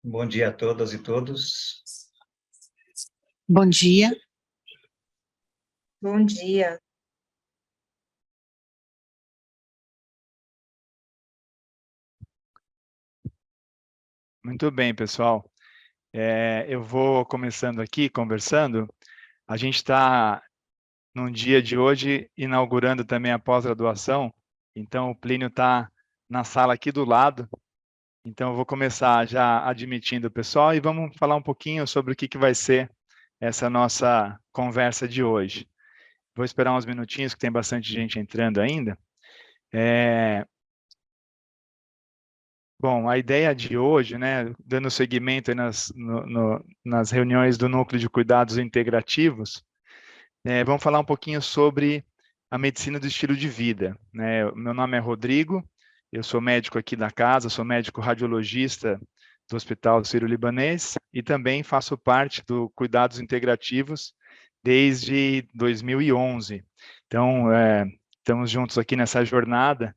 Bom dia a todas e todos. Bom dia. Bom dia. Muito bem, pessoal. Eu vou começando aqui, conversando. A gente está, no dia de hoje, inaugurando também a pós-graduação. Então, o Plínio está na sala aqui do lado. Então, eu vou começar já admitindo o pessoal e vamos falar um pouquinho sobre o que vai ser essa nossa conversa de hoje. Vou esperar uns minutinhos, que tem bastante gente entrando ainda. Bom, a ideia de hoje, né, dando seguimento aí nas reuniões do Núcleo de Cuidados Integrativos, vamos falar um pouquinho sobre a medicina do estilo de vida, né? Meu nome é Rodrigo, eu sou médico aqui da casa, sou médico radiologista do Hospital Sírio-Libanês e também faço parte do Cuidados Integrativos desde 2011. Então, estamos juntos aqui nessa jornada.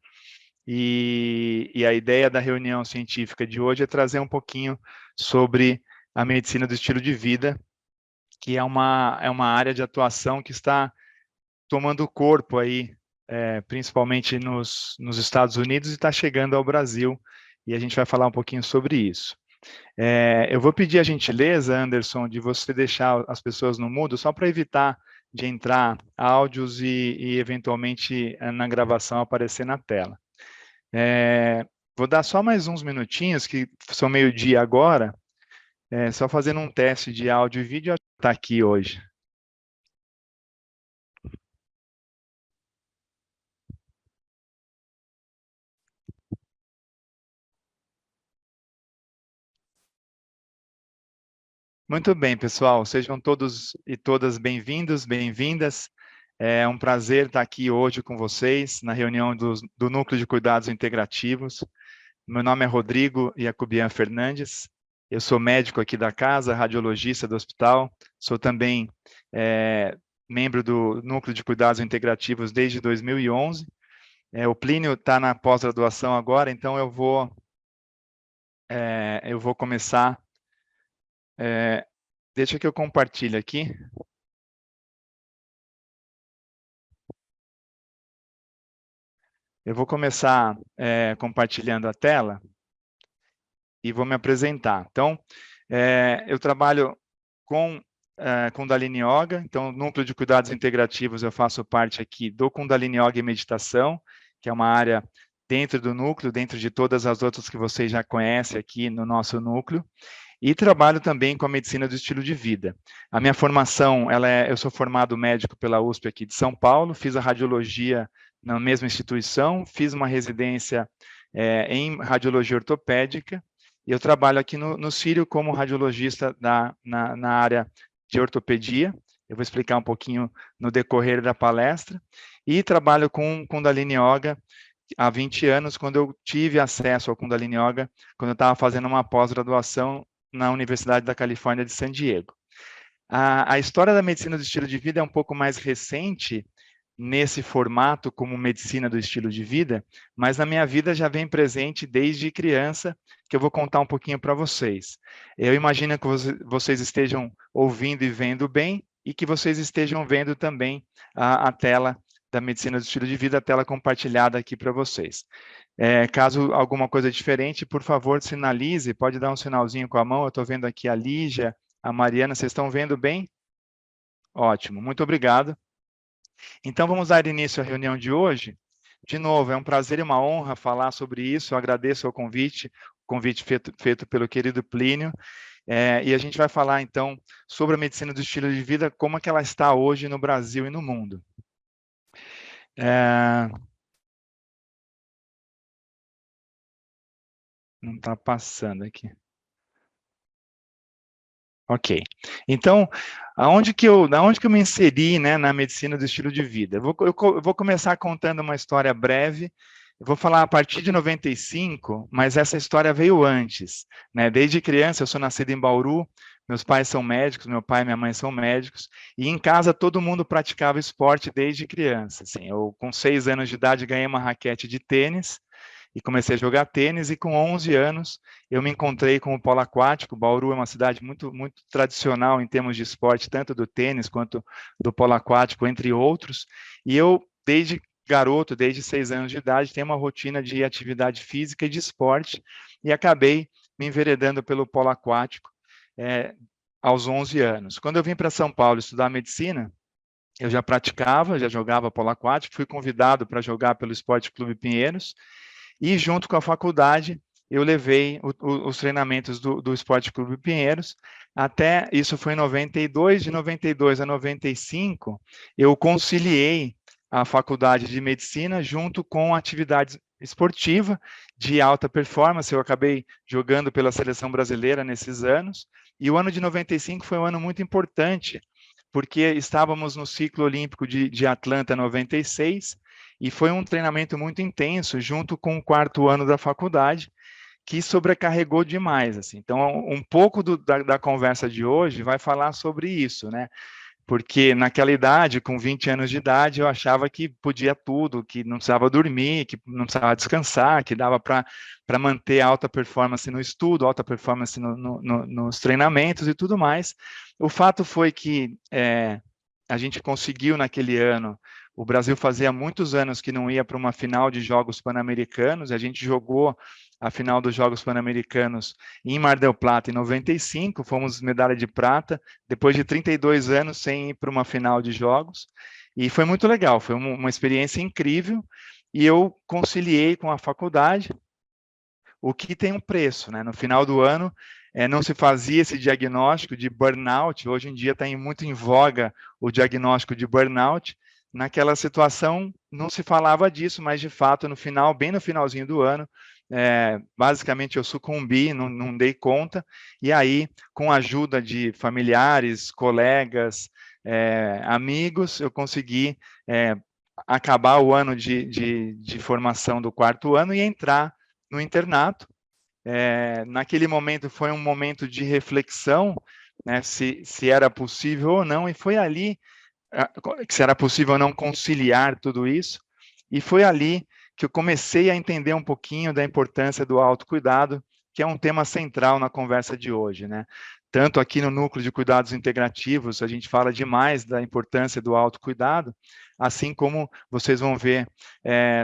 E a ideia da reunião científica de hoje é trazer um pouquinho sobre a medicina do estilo de vida, que é uma área de atuação que está tomando corpo aí, principalmente nos Estados Unidos, e está chegando ao Brasil, e a gente vai falar um pouquinho sobre isso. Eu vou pedir a gentileza, Anderson, de você deixar as pessoas no mudo, só para evitar de entrar áudios e eventualmente, na gravação aparecer na tela. Vou dar só mais uns minutinhos, que são meio-dia agora, só fazendo um teste de áudio e vídeo, está aqui hoje. Muito bem, pessoal, sejam todos e todas bem-vindos, bem-vindas. É um prazer estar aqui hoje com vocês, na reunião do Núcleo de Cuidados Integrativos. Meu nome é Rodrigo Jacobian Fernandes, eu sou médico aqui da casa, radiologista do hospital, sou também membro do Núcleo de Cuidados Integrativos desde 2011. O Plínio está na pós-graduação agora, então eu vou começar. Deixa que eu compartilhe aqui. Eu vou começar compartilhando a tela e vou me apresentar. Então, eu trabalho com Kundalini Yoga, então, Núcleo de Cuidados Integrativos, eu faço parte aqui do Kundalini Yoga e Meditação, que é uma área dentro do núcleo, dentro de todas as outras que vocês já conhecem aqui no nosso núcleo, e trabalho também com a medicina do estilo de vida. A minha formação, eu sou formado médico pela USP aqui de São Paulo, fiz a radiologia na mesma instituição, fiz uma residência em radiologia ortopédica, e eu trabalho aqui no Sírio como radiologista na área de ortopedia. Eu vou explicar um pouquinho no decorrer da palestra. E trabalho com Kundalini Yoga há 20 anos, quando eu tive acesso ao Kundalini Yoga, quando eu estava fazendo uma pós-graduação na Universidade da Califórnia de San Diego. A história da medicina do estilo de vida é um pouco mais recente, nesse formato como medicina do estilo de vida, mas na minha vida já vem presente desde criança, que eu vou contar um pouquinho para vocês. Eu imagino que vocês estejam ouvindo e vendo bem, e que vocês estejam vendo também a tela da medicina do estilo de vida, a tela compartilhada aqui para vocês. Caso alguma coisa diferente, por favor, sinalize, pode dar um sinalzinho com a mão. Eu estou vendo aqui a Lígia, a Mariana, vocês estão vendo bem? Ótimo, muito obrigado. Então, vamos dar início à reunião de hoje. De novo, é um prazer e uma honra falar sobre isso. Eu agradeço o convite feito pelo querido Plínio. E a gente vai falar, então, sobre a medicina do estilo de vida, como é que ela está hoje no Brasil e no mundo. Não está passando aqui. Ok. Então, aonde que eu me inseri, né, na medicina do estilo de vida? Eu vou começar contando uma história breve. Eu vou falar a partir de 95, mas essa história veio antes, né? Desde criança, eu sou nascido em Bauru, meus pais são médicos, meu pai e minha mãe são médicos, e em casa todo mundo praticava esporte desde criança. Assim, eu, com 6 anos de idade, ganhei uma raquete de tênis, e comecei a jogar tênis, e com 11 anos eu me encontrei com o polo aquático. Bauru é uma cidade muito, muito tradicional em termos de esporte, tanto do tênis quanto do polo aquático, entre outros, e eu, desde garoto, desde 6 anos de idade, tenho uma rotina de atividade física e de esporte, e acabei me enveredando pelo polo aquático aos 11 anos. Quando eu vim para São Paulo estudar medicina, eu já praticava, já jogava polo aquático, fui convidado para jogar pelo Esporte Clube Pinheiros, e junto com a faculdade, eu levei os treinamentos do Esporte Clube Pinheiros, até, isso foi em 92, de 92 a 95, eu conciliei a faculdade de medicina junto com a atividade esportiva de alta performance. Eu acabei jogando pela seleção brasileira nesses anos, e o ano de 95 foi um ano muito importante, porque estávamos no ciclo olímpico de Atlanta 96, e foi um treinamento muito intenso, junto com o 4º ano da faculdade, que sobrecarregou demais, assim. Então, um pouco da conversa de hoje vai falar sobre isso, né? Porque naquela idade, com 20 anos de idade, eu achava que podia tudo, que não precisava dormir, que não precisava descansar, que dava para manter alta performance no estudo, alta performance nos treinamentos e tudo mais. O fato foi que a gente conseguiu naquele ano. O Brasil fazia muitos anos que não ia para uma final de Jogos Pan-Americanos. A gente jogou a final dos Jogos Pan-Americanos em Mar del Plata em 95, fomos medalha de prata, depois de 32 anos sem ir para uma final de Jogos, e foi muito legal, foi uma experiência incrível, e eu conciliei com a faculdade, o que tem um preço, né? No final do ano, não se fazia esse diagnóstico de burnout. Hoje em dia está muito em voga o diagnóstico de burnout. Naquela situação não se falava disso, mas de fato no final, bem no finalzinho do ano, basicamente eu sucumbi, não dei conta, e aí, com a ajuda de familiares, colegas, amigos, eu consegui acabar o ano de formação do 4º ano e entrar no internato. Naquele momento foi um momento de reflexão, né, se era possível ou não, e foi ali se era possível ou não conciliar tudo isso, e foi ali que eu comecei a entender um pouquinho da importância do autocuidado, que é um tema central na conversa de hoje, né? Tanto aqui no Núcleo de Cuidados Integrativos, a gente fala demais da importância do autocuidado, assim como vocês vão ver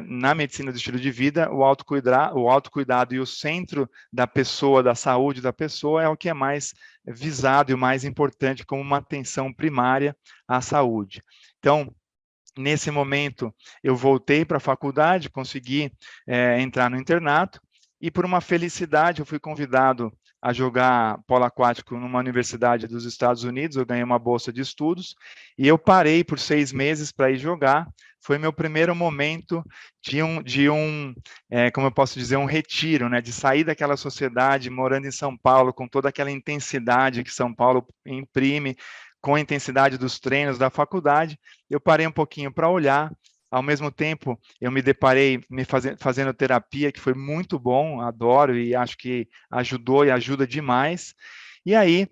na medicina do estilo de vida, o autocuidado e o centro da pessoa, da saúde da pessoa, é o que é mais visado e o mais importante como uma atenção primária à saúde. Então, nesse momento, eu voltei para a faculdade, consegui entrar no internato, e por uma felicidade eu fui convidado a jogar polo aquático numa universidade dos Estados Unidos. Eu ganhei uma bolsa de estudos, e eu parei por 6 meses para ir jogar. Foi meu primeiro momento como eu posso dizer, um retiro, né, de sair daquela sociedade, morando em São Paulo, com toda aquela intensidade que São Paulo imprime, com a intensidade dos treinos da faculdade. Eu parei um pouquinho para olhar. Ao mesmo tempo, eu me deparei fazendo terapia, que foi muito bom, adoro, e acho que ajudou e ajuda demais. E aí,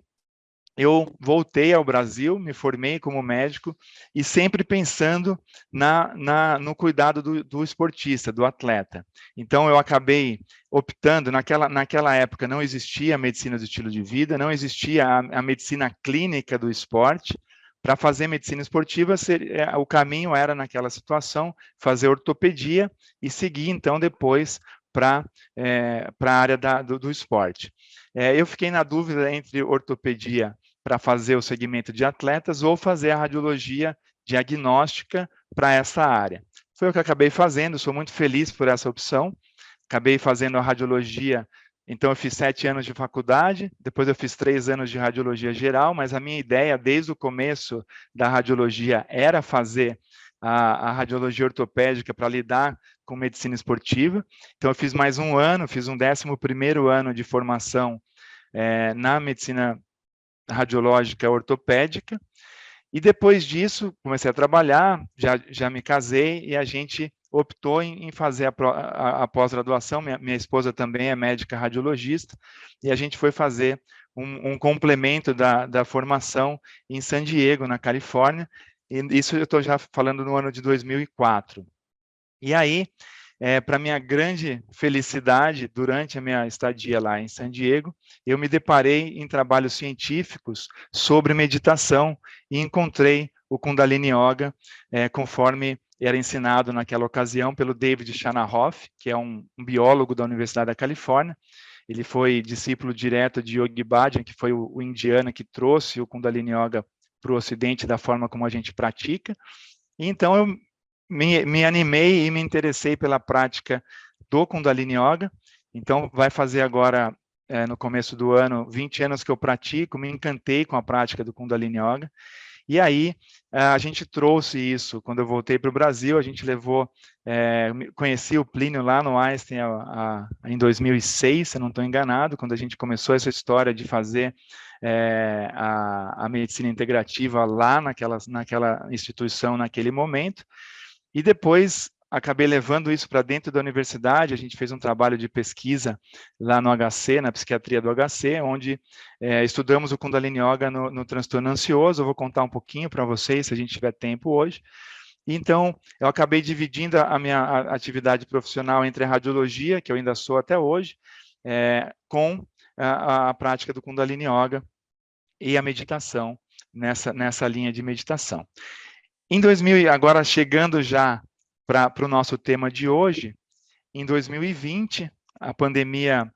eu voltei ao Brasil, me formei como médico, e sempre pensando no cuidado do esportista, do atleta. Então, eu acabei optando, naquela época não existia a medicina do estilo de vida, não existia a medicina clínica do esporte. Para fazer medicina esportiva, o caminho era, naquela situação, fazer ortopedia e seguir, então, depois para a área do esporte. Eu fiquei na dúvida entre ortopedia para fazer o segmento de atletas ou fazer a radiologia diagnóstica para essa área. Foi o que eu acabei fazendo, sou muito feliz por essa opção. Acabei fazendo a radiologia. Então, eu fiz 7 anos de faculdade, depois eu fiz 3 anos de radiologia geral, mas a minha ideia, desde o começo da radiologia, era fazer a radiologia ortopédica para lidar com medicina esportiva. Então, eu fiz mais um ano, fiz um 11º ano de formação na medicina radiológica ortopédica, e depois disso, comecei a trabalhar, já me casei, e a gente optou em fazer a pós-graduação. Minha esposa também é médica radiologista, e a gente foi fazer um complemento da formação em San Diego, na Califórnia, e isso eu estou já falando no ano de 2004. E aí, para minha grande felicidade, durante a minha estadia lá em San Diego, eu me deparei em trabalhos científicos sobre meditação e encontrei o Kundalini Yoga, conforme era ensinado naquela ocasião pelo David Shanahoff, que é um biólogo da Universidade da Califórnia. Ele foi discípulo direto de Yogi Bhajan, que foi o indiano que trouxe o Kundalini Yoga para o Ocidente da forma como a gente pratica. E então eu me animei e me interessei pela prática do Kundalini Yoga. Então vai fazer agora, no começo do ano, 20 anos que eu pratico, me encantei com a prática do Kundalini Yoga. E aí, a gente trouxe isso, quando eu voltei para o Brasil, a gente levou, conheci o Plínio lá no Einstein em 2006, se eu não estou enganado, quando a gente começou essa história de fazer a medicina integrativa lá naquela instituição, naquele momento, e depois acabei levando isso para dentro da universidade. A gente fez um trabalho de pesquisa lá no HC, na psiquiatria do HC, onde estudamos o Kundalini Yoga no transtorno ansioso. Eu vou contar um pouquinho para vocês, se a gente tiver tempo hoje. Então, eu acabei dividindo a minha atividade profissional entre a radiologia, que eu ainda sou até hoje, com a prática do Kundalini Yoga e a meditação, nessa linha de meditação. Em 2000, agora chegando já para o nosso tema de hoje, em 2020, a pandemia,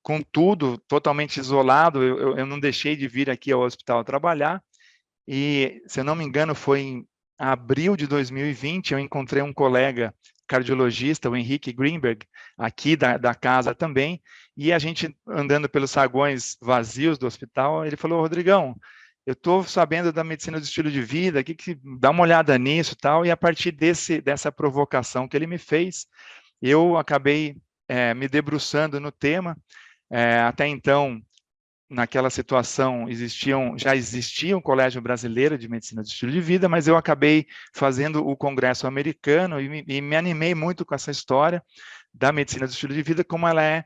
contudo, totalmente isolado, eu não deixei de vir aqui ao hospital trabalhar, e, se eu não me engano, foi em abril de 2020, eu encontrei um colega cardiologista, o Henrique Greenberg, aqui da casa também, e a gente andando pelos saguões vazios do hospital, ele falou: Rodrigão, eu estou sabendo da medicina do estilo de vida, que dá uma olhada nisso e tal, e a partir dessa provocação que ele me fez, eu acabei me debruçando no tema. Até então, naquela situação, já existia um Colégio Brasileiro de Medicina do Estilo de Vida, mas eu acabei fazendo o Congresso Americano e me animei muito com essa história da medicina do estilo de vida, como ela é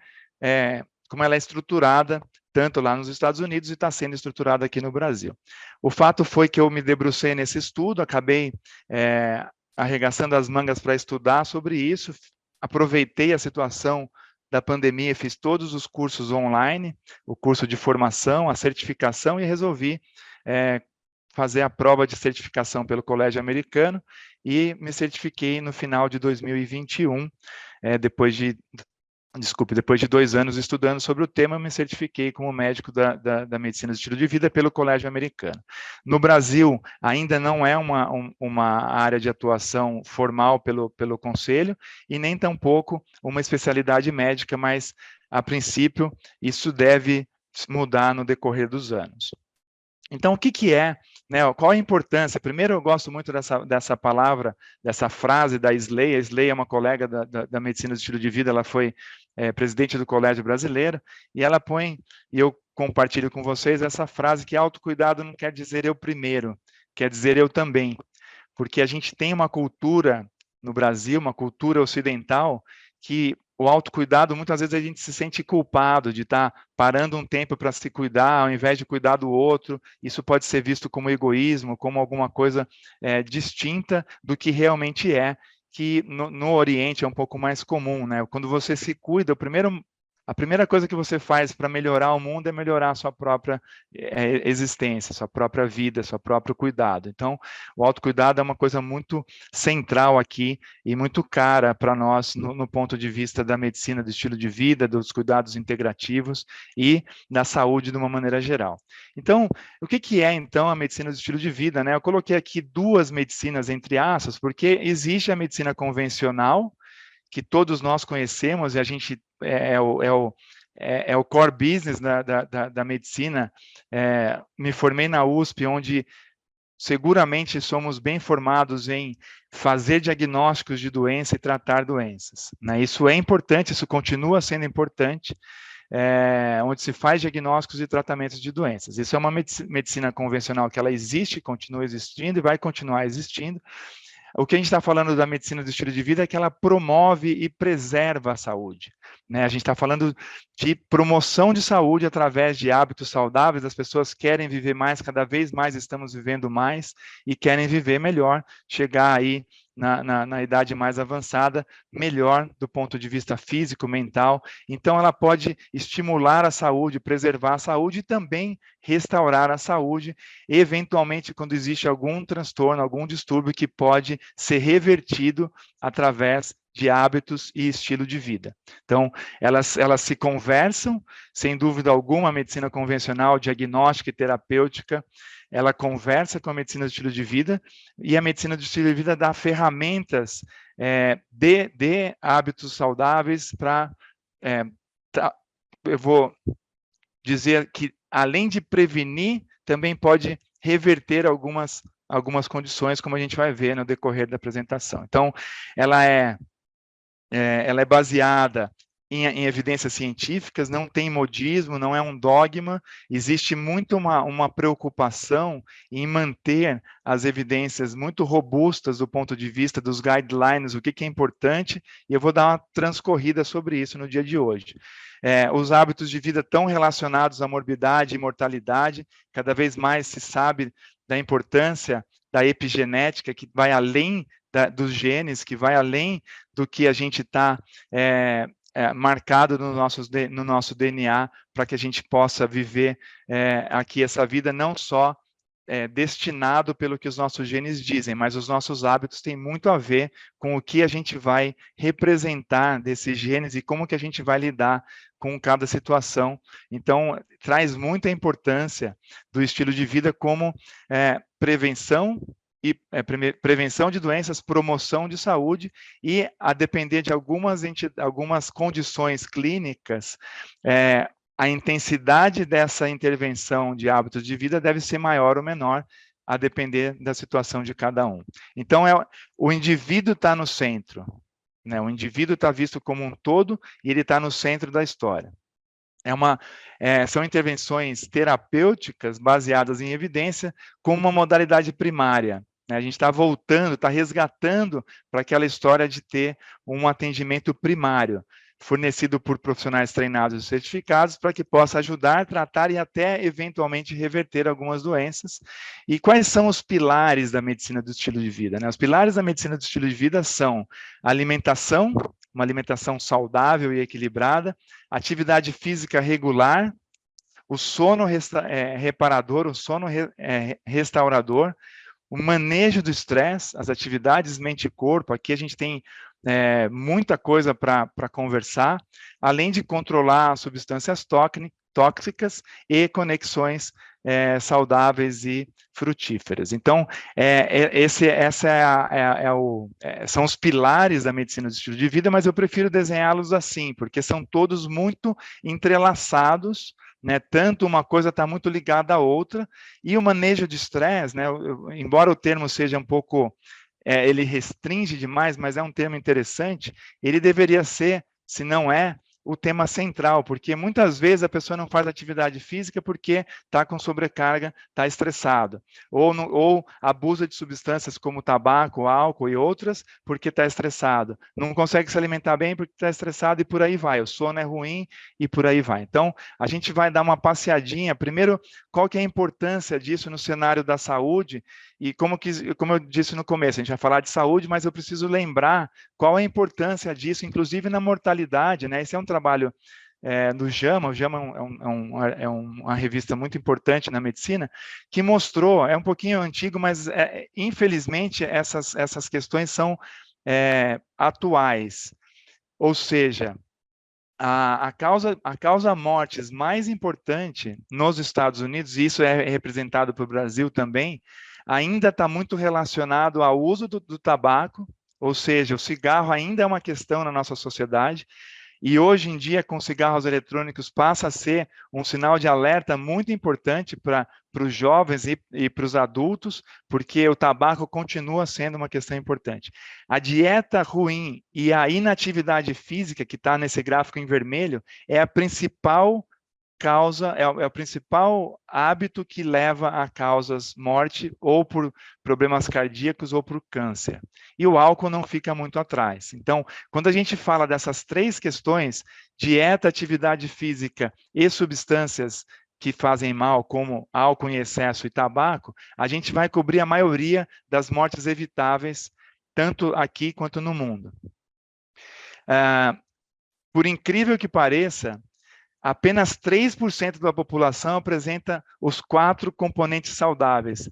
estruturada tanto lá nos Estados Unidos e está sendo estruturada aqui no Brasil. O fato foi que eu me debrucei nesse estudo, acabei arregaçando as mangas para estudar sobre isso, aproveitei a situação da pandemia, fiz todos os cursos online, o curso de formação, a certificação, e resolvi fazer a prova de certificação pelo Colégio Americano e me certifiquei no final de 2021, depois de 2 anos estudando sobre o tema, me certifiquei como médico da medicina do estilo de vida pelo Colégio Americano. No Brasil, ainda não é uma área de atuação formal pelo Conselho, e nem tampouco uma especialidade médica, mas, a princípio, isso deve mudar no decorrer dos anos. Então, o que é, né, qual a importância? Primeiro, eu gosto muito dessa palavra, dessa frase da Isley. A Isley é uma colega da medicina do estilo de vida, ela foi presidente do Colégio Brasileiro, e ela põe, e eu compartilho com vocês essa frase, que autocuidado não quer dizer eu primeiro, quer dizer eu também, porque a gente tem uma cultura no Brasil, uma cultura ocidental, que o autocuidado, muitas vezes a gente se sente culpado de estar parando um tempo para se cuidar, ao invés de cuidar do outro. Isso pode ser visto como egoísmo, como alguma coisa distinta do que realmente é, que no Oriente é um pouco mais comum, né? Quando você se cuida, a primeira coisa que você faz para melhorar o mundo é melhorar a sua própria existência, sua própria vida, seu próprio cuidado. Então, o autocuidado é uma coisa muito central aqui e muito cara para nós no ponto de vista da medicina do estilo de vida, dos cuidados integrativos e da saúde de uma maneira geral. Então, o que é, então, a medicina do estilo de vida, né? Eu coloquei aqui 2 medicinas entre aspas, porque existe a medicina convencional, que todos nós conhecemos, e a gente é o core business da medicina. Me formei na USP, onde seguramente somos bem formados em fazer diagnósticos de doença e tratar doenças, né? Isso é importante, isso continua sendo importante, onde se faz diagnósticos e tratamentos de doenças. Isso é uma medicina convencional que ela existe, continua existindo e vai continuar existindo. O que a gente está falando da medicina do estilo de vida é que ela promove e preserva a saúde. né? A gente está falando de promoção de saúde através de hábitos saudáveis, as pessoas querem viver mais, cada vez mais estamos vivendo mais e querem viver melhor, chegar aí na idade mais avançada, melhor do ponto de vista físico, mental. Então, ela pode estimular a saúde, preservar a saúde e também restaurar a saúde, eventualmente, quando existe algum transtorno, algum distúrbio que pode ser revertido através de hábitos e estilo de vida. Então, elas se conversam, sem dúvida alguma, a medicina convencional, diagnóstica e terapêutica, ela conversa com a medicina do estilo de vida, e a medicina do estilo de vida dá ferramentas de hábitos saudáveis para... eu vou dizer que, além de prevenir, também pode reverter algumas condições, como a gente vai ver no decorrer da apresentação. Então, ela é baseada em evidências científicas, não tem modismo, não é um dogma, existe muito uma preocupação em manter as evidências muito robustas do ponto de vista dos guidelines, o que é importante, e eu vou dar uma transcorrida sobre isso no dia de hoje. Os hábitos de vida tão relacionados à morbidade e mortalidade, cada vez mais se sabe da importância da epigenética, que vai além dos genes, que vai além do que a gente está marcado no nosso DNA, para que a gente possa viver aqui essa vida não só destinado pelo que os nossos genes dizem, mas os nossos hábitos têm muito a ver com o que a gente vai representar desses genes e como que a gente vai lidar com cada situação. Então, traz muita importância do estilo de vida como prevenção de doenças, promoção de saúde, e a depender de algumas condições clínicas, a intensidade dessa intervenção de hábitos de vida deve ser maior ou menor, a depender da situação de cada um. Então, o indivíduo está no centro, né? O indivíduo está visto como um todo e ele está no centro da história. São intervenções terapêuticas baseadas em evidência com uma modalidade primária. A gente está voltando, está resgatando para aquela história de ter um atendimento primário, fornecido por profissionais treinados e certificados, para que possa ajudar, tratar e até, eventualmente, reverter algumas doenças. E quais são os pilares da medicina do estilo de vida, né? Os pilares da medicina do estilo de vida são alimentação, uma alimentação saudável e equilibrada, atividade física regular, o sono reparador, o sono restaurador, o manejo do estresse, as atividades mente e corpo. Aqui a gente tem muita coisa para conversar, além de controlar as substâncias tóxicas e conexões saudáveis e frutíferas. Então, são os pilares da medicina do estilo de vida, mas eu prefiro desenhá-los assim, porque são todos muito entrelaçados, né? Tanto uma coisa está muito ligada à outra, e o manejo de estresse, né? Embora o termo seja um pouco, ele restringe demais, mas é um termo interessante, ele deveria ser, se não é, o tema central, porque muitas vezes a pessoa não faz atividade física porque está com sobrecarga, está estressado, ou abusa de substâncias como tabaco, álcool e outras porque está estressado, não consegue se alimentar bem porque está estressado, e por aí vai, o sono é ruim e por aí vai. Então, a gente vai dar uma passeadinha, primeiro, qual que é a importância disso no cenário da saúde, e como eu disse no começo, a gente vai falar de saúde, mas eu preciso lembrar qual é a importância disso, inclusive na mortalidade, né? Esse é um trabalho do JAMA. O JAMA é uma revista muito importante na medicina, que mostrou, é um pouquinho antigo, mas infelizmente essas questões são atuais. Ou seja, a causa mortes mais importante nos Estados Unidos, e isso é representado pelo Brasil também, ainda está muito relacionado ao uso do tabaco, ou seja, o cigarro ainda é uma questão na nossa sociedade, e hoje em dia, com cigarros eletrônicos, passa a ser um sinal de alerta muito importante para os jovens e para os adultos, porque o tabaco continua sendo uma questão importante. A dieta ruim e a inatividade física, que está nesse gráfico em vermelho, é a principal causa, é o principal hábito que leva a causas morte, ou por problemas cardíacos, ou por câncer. E o álcool não fica muito atrás. Então, quando a gente fala dessas 3 questões, dieta, atividade física e substâncias que fazem mal, como álcool em excesso e tabaco, a gente vai cobrir a maioria das mortes evitáveis, tanto aqui quanto no mundo. Por incrível que pareça, apenas 3% da população apresenta os 4 componentes saudáveis.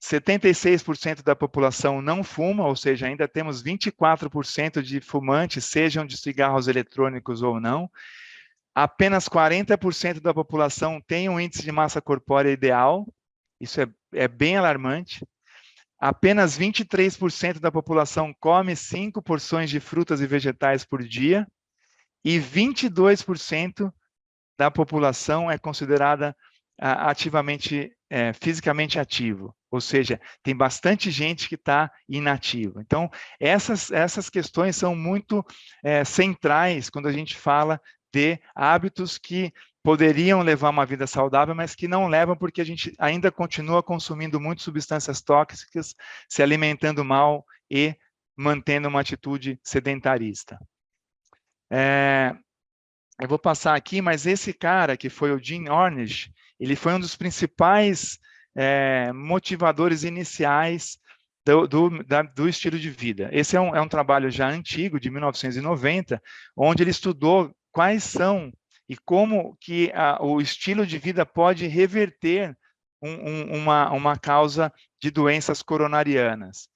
76% da população não fuma, ou seja, ainda temos 24% de fumantes, sejam de cigarros eletrônicos ou não. Apenas 40% da população tem um índice de massa corpórea ideal, isso é bem alarmante. Apenas 23% da população come 5 porções de frutas e vegetais por dia, e 22% da população é considerada fisicamente ativo, ou seja, tem bastante gente que está inativa. Então, essas questões são muito centrais quando a gente fala de hábitos que poderiam levar uma vida saudável, mas que não levam porque a gente ainda continua consumindo muitas substâncias tóxicas, se alimentando mal e mantendo uma atitude sedentarista. Eu vou passar aqui, mas esse cara, que foi o Jim Ornish, ele foi um dos principais motivadores iniciais do estilo de vida. Esse é um trabalho já antigo, de 1990, onde ele estudou quais são e como que o estilo de vida pode reverter uma causa de doenças coronarianas.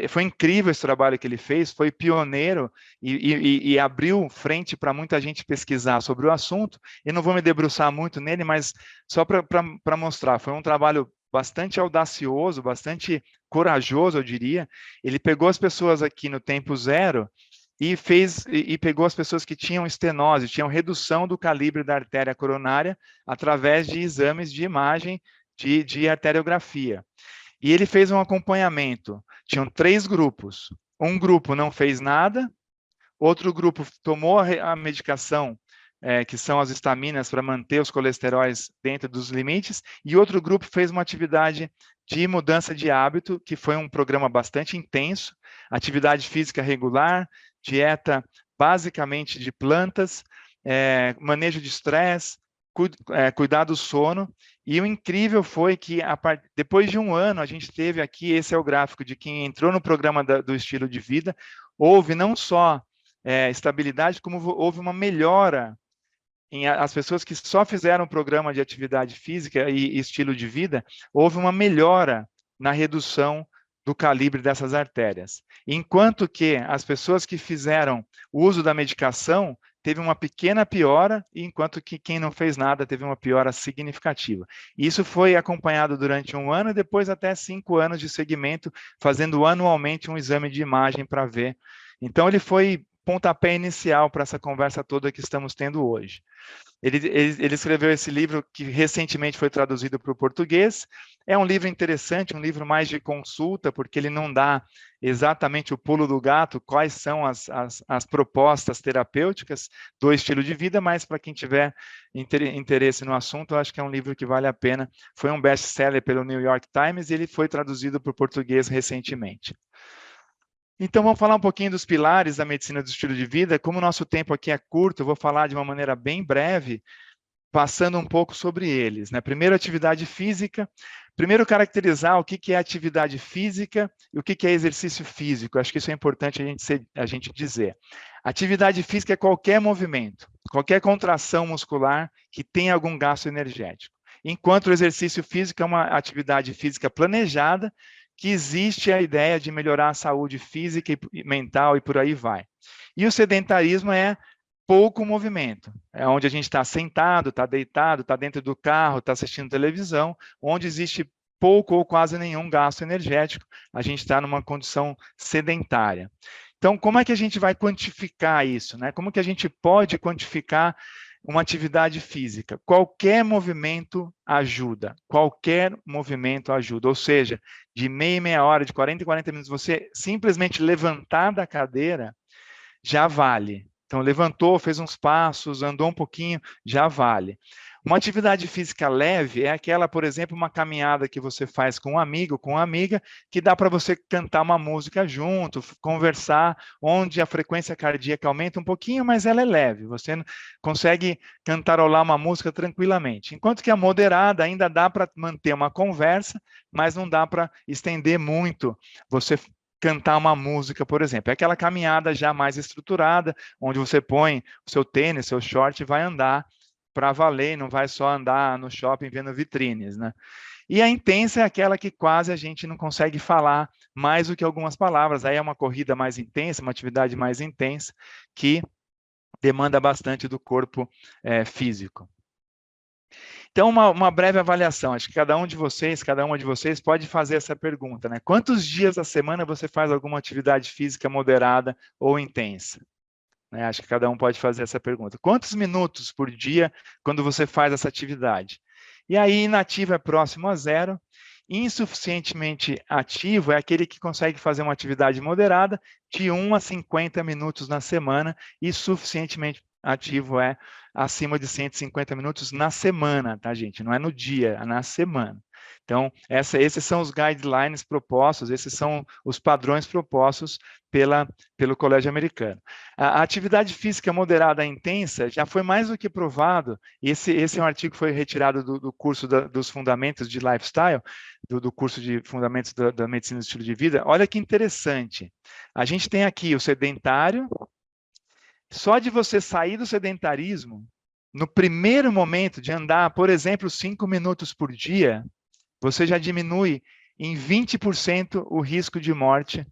Foi incrível esse trabalho que ele fez, foi pioneiro e abriu frente para muita gente pesquisar sobre o assunto. Eu não vou me debruçar muito nele, mas só para mostrar, foi um trabalho bastante audacioso, bastante corajoso, eu diria. Ele pegou as pessoas aqui no tempo zero e pegou as pessoas que tinham estenose, tinham redução do calibre da artéria coronária através de exames de imagem de arteriografia. E ele fez um acompanhamento. Tinham 3 grupos. Um grupo não fez nada, outro grupo tomou a medicação, que são as estaminas, para manter os colesteróis dentro dos limites, e outro grupo fez uma atividade de mudança de hábito, que foi um programa bastante intenso, atividade física regular, dieta basicamente de plantas, manejo de estresse, cuidar do sono. E o incrível foi que, depois de um ano, a gente teve aqui, esse é o gráfico de quem entrou no programa do estilo de vida, houve não só estabilidade, como houve uma melhora as pessoas que só fizeram o programa de atividade física e estilo de vida, houve uma melhora na redução do calibre dessas artérias. Enquanto que as pessoas que fizeram o uso da medicação teve uma pequena piora, enquanto que quem não fez nada teve uma piora significativa. Isso foi acompanhado durante 1 ano e depois até 5 anos de seguimento, fazendo anualmente um exame de imagem para ver. Então, ele foi pontapé inicial para essa conversa toda que estamos tendo hoje. Ele escreveu esse livro que recentemente foi traduzido para o português. É um livro interessante, um livro mais de consulta, porque ele não dá exatamente o pulo do gato, quais são as propostas terapêuticas do estilo de vida, mas para quem tiver interesse no assunto, eu acho que é um livro que vale a pena. Foi um best-seller pelo New York Times e ele foi traduzido para o português recentemente. Então, vamos falar um pouquinho dos pilares da medicina do estilo de vida. Como o nosso tempo aqui é curto, eu vou falar de uma maneira bem breve, passando um pouco sobre eles, né? Primeiro, atividade física. Primeiro, caracterizar o que é atividade física e o que é exercício físico. Acho que isso é importante a gente dizer. Atividade física é qualquer movimento, qualquer contração muscular que tenha algum gasto energético. Enquanto o exercício físico é uma atividade física planejada, que existe a ideia de melhorar a saúde física e mental e por aí vai. E o sedentarismo é pouco movimento, é onde a gente está sentado, está deitado, está dentro do carro, está assistindo televisão, onde existe pouco ou quase nenhum gasto energético, a gente está numa condição sedentária. Então, como é que a gente vai quantificar isso, né? Como que a gente pode quantificar uma atividade física? Qualquer movimento ajuda, ou seja, de meia em meia hora, de 40 em 40 minutos, você simplesmente levantar da cadeira, já vale. Então, levantou, fez uns passos, andou um pouquinho, já vale. Uma atividade física leve é aquela, por exemplo, uma caminhada que você faz com um amigo, com uma amiga, que dá para você cantar uma música junto, conversar, onde a frequência cardíaca aumenta um pouquinho, mas ela é leve, você consegue cantarolar uma música tranquilamente. Enquanto que a moderada ainda dá para manter uma conversa, mas não dá para estender muito você cantar uma música, por exemplo. É aquela caminhada já mais estruturada, onde você põe o seu tênis, seu short e vai andar para valer, não vai só andar no shopping vendo vitrines, né? E a intensa é aquela que quase a gente não consegue falar mais do que algumas palavras. Aí é uma corrida mais intensa, uma atividade mais intensa, que demanda bastante do corpo físico. Então, uma breve avaliação. Acho que cada uma de vocês pode fazer essa pergunta, né? Quantos dias da semana você faz alguma atividade física moderada ou intensa? Né? Acho que cada um pode fazer essa pergunta. Quantos minutos por dia quando você faz essa atividade? E aí, inativo é próximo a zero. Insuficientemente ativo é aquele que consegue fazer uma atividade moderada de 1 a 50 minutos na semana, e suficientemente ativo é acima de 150 minutos na semana, tá, gente? Não é no dia, é na semana. Então, esses são os guidelines propostos, esses são os padrões propostos pelo Colégio Americano. A atividade física moderada intensa já foi mais do que provado, e esse é um artigo que foi retirado do curso dos Fundamentos de Lifestyle, do curso de Fundamentos da Medicina do Estilo de Vida. Olha que interessante. A gente tem aqui o sedentário. Só de você sair do sedentarismo, no primeiro momento de andar, por exemplo, 5 minutos por dia, você já diminui em 20% o risco de morte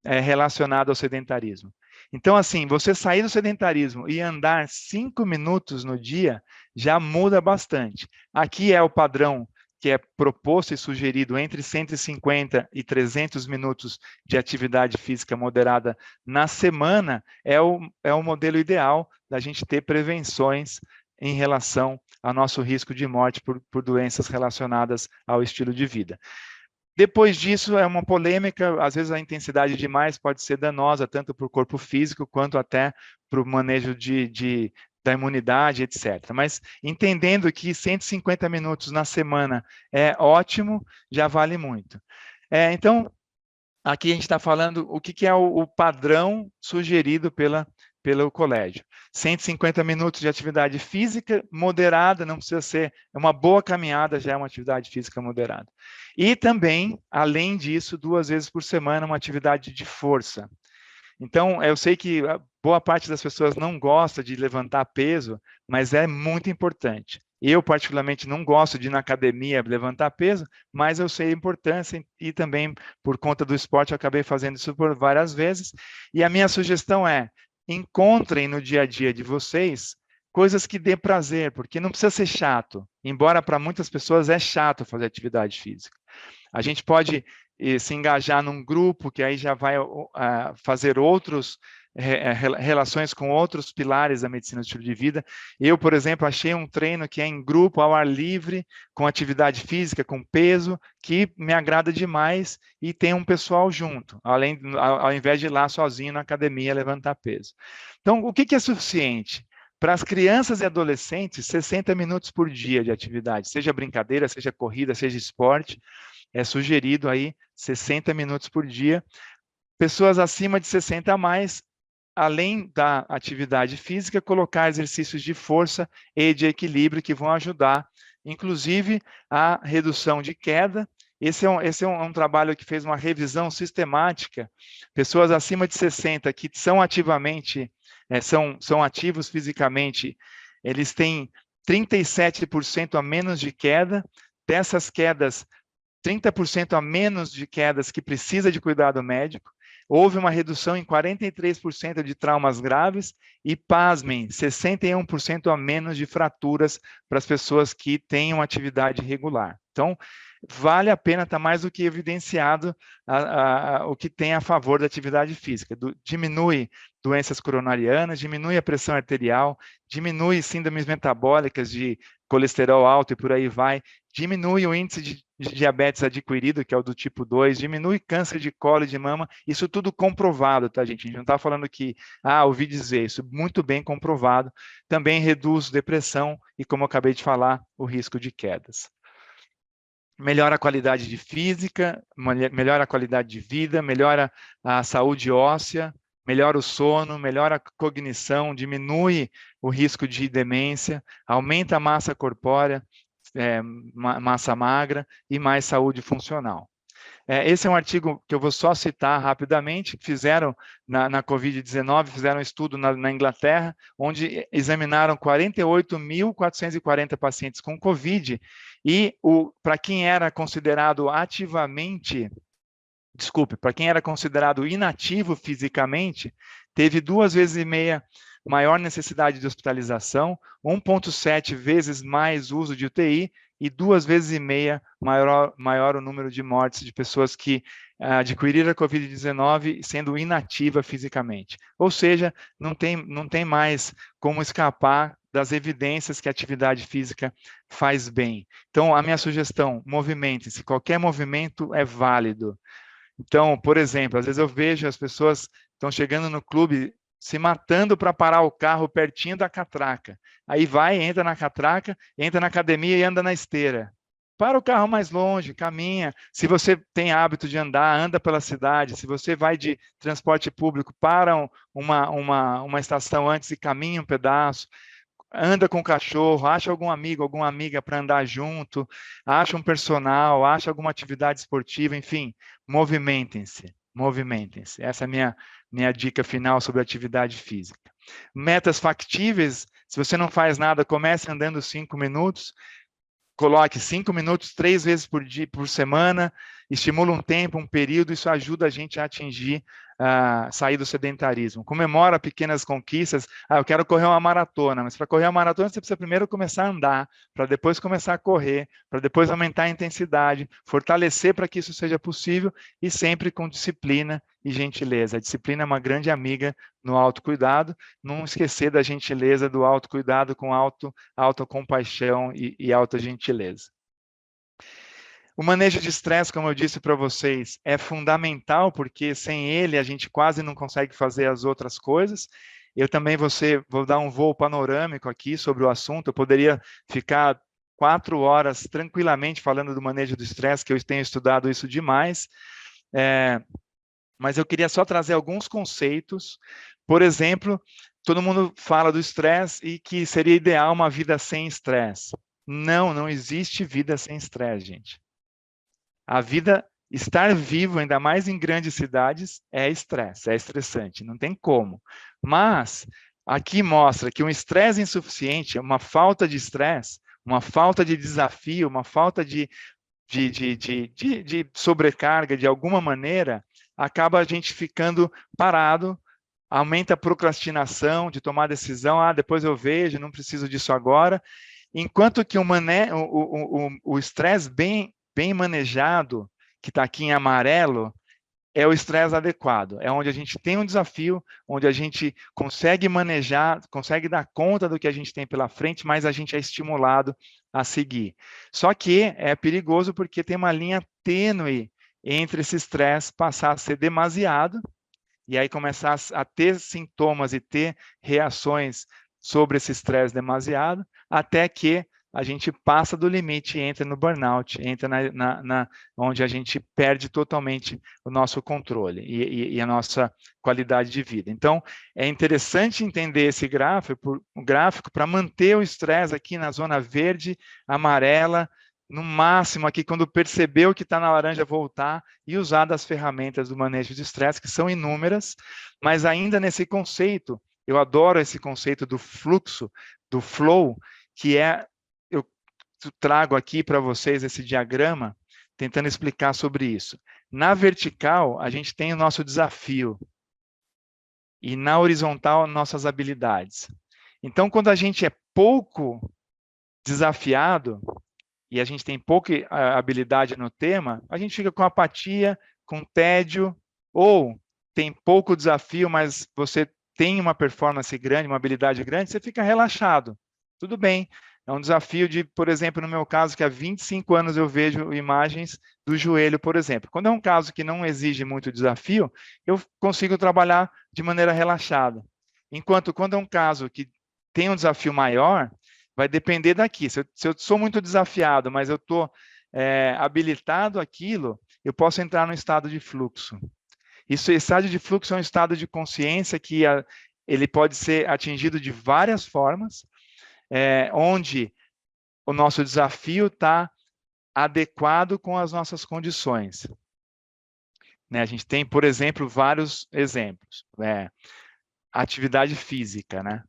relacionado ao sedentarismo. Então, assim, você sair do sedentarismo e andar 5 minutos no dia já muda bastante. Aqui é o padrão que é proposto e sugerido entre 150 e 300 minutos de atividade física moderada na semana, é o modelo ideal da gente ter prevenções em relação ao nosso risco de morte por doenças relacionadas ao estilo de vida. Depois disso, é uma polêmica, às vezes a intensidade demais pode ser danosa, tanto para o corpo físico, quanto até para o manejo da imunidade, etc. Mas entendendo que 150 minutos na semana é ótimo, já vale muito. Então, aqui a gente está falando o que é o padrão sugerido pelo colégio. 150 minutos de atividade física moderada, não precisa ser uma boa caminhada, já é uma atividade física moderada. E também, além disso, 2 vezes por semana, uma atividade de força. Então, eu sei que boa parte das pessoas não gosta de levantar peso, mas é muito importante. Eu, particularmente, não gosto de ir na academia levantar peso, mas eu sei a importância e também, por conta do esporte, eu acabei fazendo isso por várias vezes. E a minha sugestão é, encontrem no dia a dia de vocês coisas que dê prazer, porque não precisa ser chato, embora para muitas pessoas é chato fazer atividade física. A gente pode se engajar num grupo que aí já vai fazer relações com outros pilares da medicina do estilo de vida. Eu, por exemplo, achei um treino que é em grupo, ao ar livre, com atividade física, com peso, que me agrada demais e tem um pessoal junto, ao invés de ir lá sozinho na academia levantar peso. Então, o que é suficiente? Para as crianças e adolescentes, 60 minutos por dia de atividade, seja brincadeira, seja corrida, seja esporte, é sugerido aí 60 minutos por dia. Pessoas acima de 60 a mais, além da atividade física, colocar exercícios de força e de equilíbrio que vão ajudar, inclusive, a redução de queda. Esse é um trabalho que fez uma revisão sistemática. Pessoas acima de 60 que são ativamente, são ativos fisicamente, eles têm 37% a menos de queda. Dessas quedas, 30% a menos de quedas que precisa de cuidado médico. Houve uma redução em 43% de traumas graves e, pasmem, 61% a menos de fraturas para as pessoas que têm uma atividade regular. Então, vale a pena, está mais do que evidenciado o que tem a favor da atividade física. Diminui doenças coronarianas, diminui a pressão arterial, diminui síndromes metabólicas de colesterol alto e por aí vai, diminui o índice de de diabetes adquirido, que é o do tipo 2, diminui câncer de colo e de mama, isso tudo comprovado, tá, gente? A gente não está falando que, ouvi dizer, isso muito bem comprovado. Também reduz depressão e, como eu acabei de falar, o risco de quedas. Melhora a qualidade de física, melhora a qualidade de vida, melhora a saúde óssea, melhora o sono, melhora a cognição, diminui o risco de demência, aumenta a massa corpórea, massa magra e mais saúde funcional. Esse é um artigo que eu vou só citar rapidamente, que fizeram na Covid-19, fizeram um estudo na Inglaterra, onde examinaram 48.440 pacientes com Covid, e para quem era considerado para quem era considerado inativo fisicamente, teve 2,5 vezes maior necessidade de hospitalização, 1,7 vezes mais uso de UTI e 2,5 vezes maior o número de mortes de pessoas que adquiriram a Covid-19 sendo inativa fisicamente. Ou seja, não tem mais como escapar das evidências que a atividade física faz bem. Então, a minha sugestão, movimente-se. Qualquer movimento é válido. Então, por exemplo, às vezes eu vejo as pessoas estão chegando no clube se matando para parar o carro pertinho da catraca. Aí entra na catraca, entra na academia e anda na esteira. Para o carro mais longe, caminha. Se você tem hábito de andar, anda pela cidade. Se você vai de transporte público, para uma estação antes e caminha um pedaço. Anda com o cachorro, acha algum amigo, alguma amiga para andar junto, acha um personal, acha alguma atividade esportiva, enfim, movimentem-se, movimentem-se. Essa é a minha dica final sobre atividade física. Metas factíveis, se você não faz nada, comece andando 5 minutos, coloque 5 minutos 3 vezes por semana, estimula um tempo, um período, isso ajuda a gente a atingir, sair do sedentarismo. Comemora pequenas conquistas. Eu quero correr uma maratona, mas para correr uma maratona você precisa primeiro começar a andar, para depois começar a correr, para depois aumentar a intensidade, fortalecer para que isso seja possível e sempre com disciplina e gentileza. A disciplina é uma grande amiga no autocuidado, não esquecer da gentileza, do autocuidado com autocompaixão e autogentileza. O manejo de estresse, como eu disse para vocês, é fundamental, porque sem ele a gente quase não consegue fazer as outras coisas. Eu também vou dar um voo panorâmico aqui sobre o assunto, eu poderia ficar 4 horas tranquilamente falando do manejo do estresse, que eu tenho estudado isso demais, mas eu queria só trazer alguns conceitos. Por exemplo, todo mundo fala do estresse e que seria ideal uma vida sem estresse. Não existe vida sem estresse, gente. A vida, estar vivo, ainda mais em grandes cidades, é estresse, é estressante, não tem como. Mas aqui mostra que um estresse insuficiente, uma falta de estresse, uma falta de desafio, uma falta de sobrecarga de alguma maneira, acaba a gente ficando parado, aumenta a procrastinação de tomar decisão, depois eu vejo, não preciso disso agora. Enquanto que o estresse bem manejado, que está aqui em amarelo, é o estresse adequado. É onde a gente tem um desafio, onde a gente consegue manejar, consegue dar conta do que a gente tem pela frente, mas a gente é estimulado a seguir. Só que é perigoso porque tem uma linha tênue entre esse estresse passar a ser demasiado, e aí começar a ter sintomas e ter reações sobre esse estresse demasiado, até que a gente passa do limite e entra no burnout, entra onde a gente perde totalmente o nosso controle e a nossa qualidade de vida. Então, é interessante entender esse gráfico para manter o estresse aqui na zona verde, amarela, no máximo aqui, quando percebeu que está na laranja, voltar e usar das ferramentas do manejo de estresse, que são inúmeras, mas ainda nesse conceito, eu adoro esse conceito do fluxo, do flow, que eu trago aqui para vocês esse diagrama, tentando explicar sobre isso. Na vertical, a gente tem o nosso desafio, e na horizontal, nossas habilidades. Então, quando a gente é pouco desafiado, e a gente tem pouca habilidade no tema, a gente fica com apatia, com tédio, ou tem pouco desafio, mas você tem uma performance grande, uma habilidade grande, você fica relaxado. Tudo bem, É um desafio de, por exemplo, no meu caso, que há 25 anos eu vejo imagens do joelho, por exemplo. Quando é um caso que não exige muito desafio, eu consigo trabalhar de maneira relaxada. Enquanto quando é um caso que tem um desafio maior, vai depender daqui. Se eu sou muito desafiado, mas eu estou habilitado àquilo, eu posso entrar no estado de fluxo. Esse estado de fluxo é um estado de consciência que ele pode ser atingido de várias formas, onde o nosso desafio está adequado com as nossas condições. Né? A gente tem, por exemplo, vários exemplos. Atividade física, né?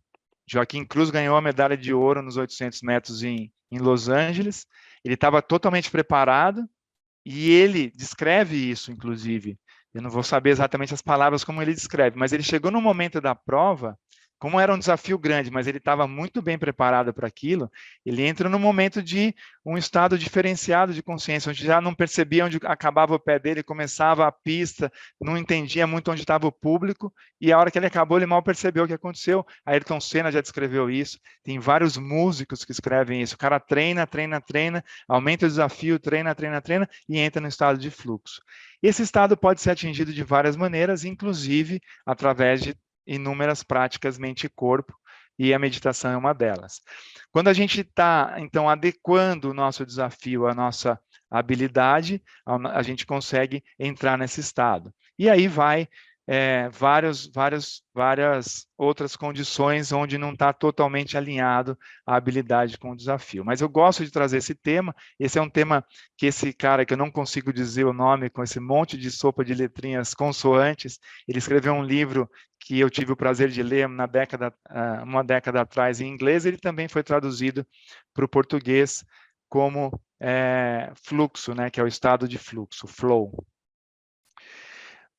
Joaquim Cruz ganhou a medalha de ouro nos 800 metros em Los Angeles. Ele estava totalmente preparado e ele descreve isso, inclusive. Eu não vou saber exatamente as palavras como ele descreve, mas ele chegou no momento da prova, como era um desafio grande, mas ele estava muito bem preparado para aquilo, ele entra no momento de um estado diferenciado de consciência, onde já não percebia onde acabava o pé dele, começava a pista, não entendia muito onde estava o público, e a hora que ele acabou, ele mal percebeu o que aconteceu. A Ayrton Senna já descreveu isso, tem vários músicos que escrevem isso. O cara treina, aumenta o desafio, treina, e entra no estado de fluxo. Esse estado pode ser atingido de várias maneiras, inclusive através de inúmeras práticas mente e corpo, e a meditação é uma delas. Quando a gente está, então, adequando o nosso desafio à nossa habilidade, a gente consegue entrar nesse estado. E aí vai várias outras condições onde não está totalmente alinhado a habilidade com o desafio. Mas eu gosto de trazer esse tema. Esse é um tema que esse cara, que eu não consigo dizer o nome, com esse monte de sopa de letrinhas consoantes, ele escreveu um livro que eu tive o prazer de ler uma década atrás em inglês. Ele também foi traduzido para o português como fluxo, né, que é o estado de fluxo, flow.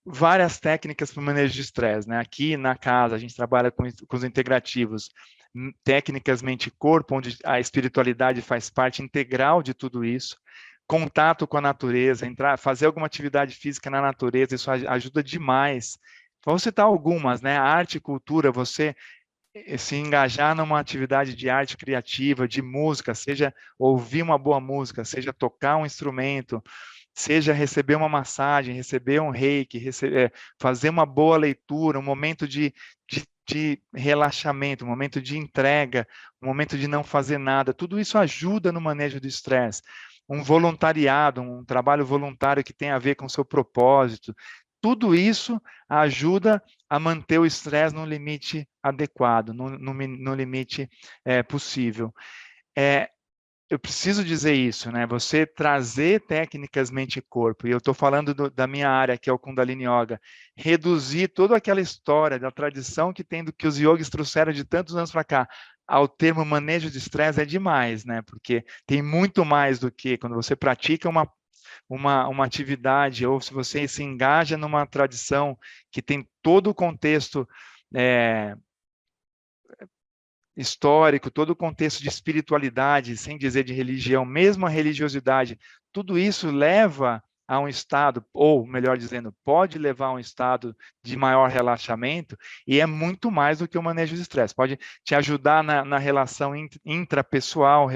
Várias técnicas para o manejo de estresse, né? Aqui na casa a gente trabalha com os integrativos, técnicas mente e corpo, onde a espiritualidade faz parte integral de tudo isso, contato com a natureza, fazer alguma atividade física na natureza, isso ajuda demais. Vou citar algumas, né? Arte e cultura, você se engajar numa atividade de arte criativa, de música, seja ouvir uma boa música, seja tocar um instrumento, seja receber uma massagem, receber um reiki, fazer uma boa leitura, um momento de relaxamento, um momento de entrega, um momento de não fazer nada, tudo isso ajuda no manejo do estresse. Um voluntariado, um trabalho voluntário que tem a ver com o seu propósito, tudo isso ajuda a manter o estresse no limite adequado, no limite possível. Eu preciso dizer isso, né? Você trazer técnicas mente e corpo, e eu estou falando da minha área, que é o Kundalini Yoga, reduzir toda aquela história da tradição que tem do que os yogis trouxeram de tantos anos para cá, ao termo manejo de estresse é demais, né? Porque tem muito mais do que quando você pratica uma atividade, ou se você se engaja numa tradição que tem todo o contexto histórico, todo o contexto de espiritualidade, sem dizer de religião, mesmo a religiosidade, tudo isso leva a um estado, ou melhor dizendo, pode levar a um estado de maior relaxamento, e é muito mais do que o manejo de estresse. Pode te ajudar na relação intrapessoal,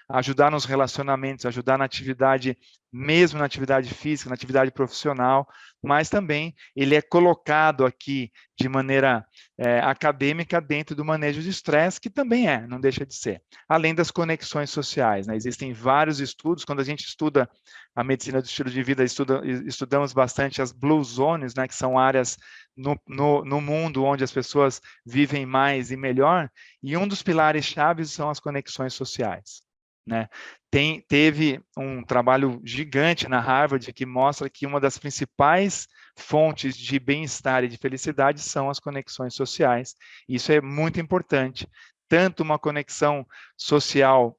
ajudar nos relacionamentos, ajudar na atividade, mesmo na atividade física, na atividade profissional, mas também ele é colocado aqui de maneira acadêmica dentro do manejo de estresse, que também não deixa de ser. Além das conexões sociais, né? Existem vários estudos, quando a gente estuda a medicina do estilo de vida, estudamos bastante as blue zones, né, que são áreas no mundo onde as pessoas vivem mais e melhor, e um dos pilares chaves são as conexões sociais. Né? Teve um trabalho gigante na Harvard que mostra que uma das principais fontes de bem-estar e de felicidade são as conexões sociais. Isso é muito importante, tanto uma conexão social,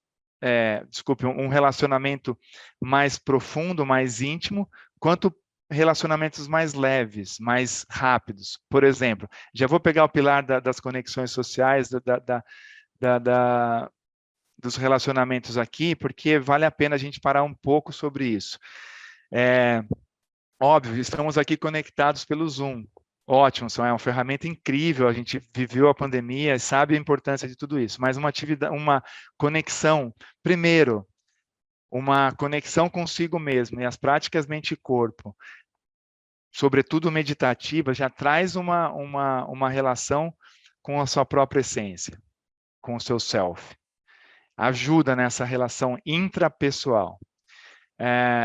um relacionamento mais profundo, mais íntimo, quanto relacionamentos mais leves, mais rápidos. Por exemplo, já vou pegar o pilar das conexões sociais, dos relacionamentos aqui, porque vale a pena a gente parar um pouco sobre isso. Óbvio, estamos aqui conectados pelo Zoom, ótimo, é uma ferramenta incrível, a gente viveu a pandemia, sabe a importância de tudo isso, mas uma atividade, uma conexão, primeiro, uma conexão consigo mesmo, e as práticas mente e corpo, sobretudo meditativa, já traz uma relação com a sua própria essência, com o seu self. Ajuda nessa relação intrapessoal.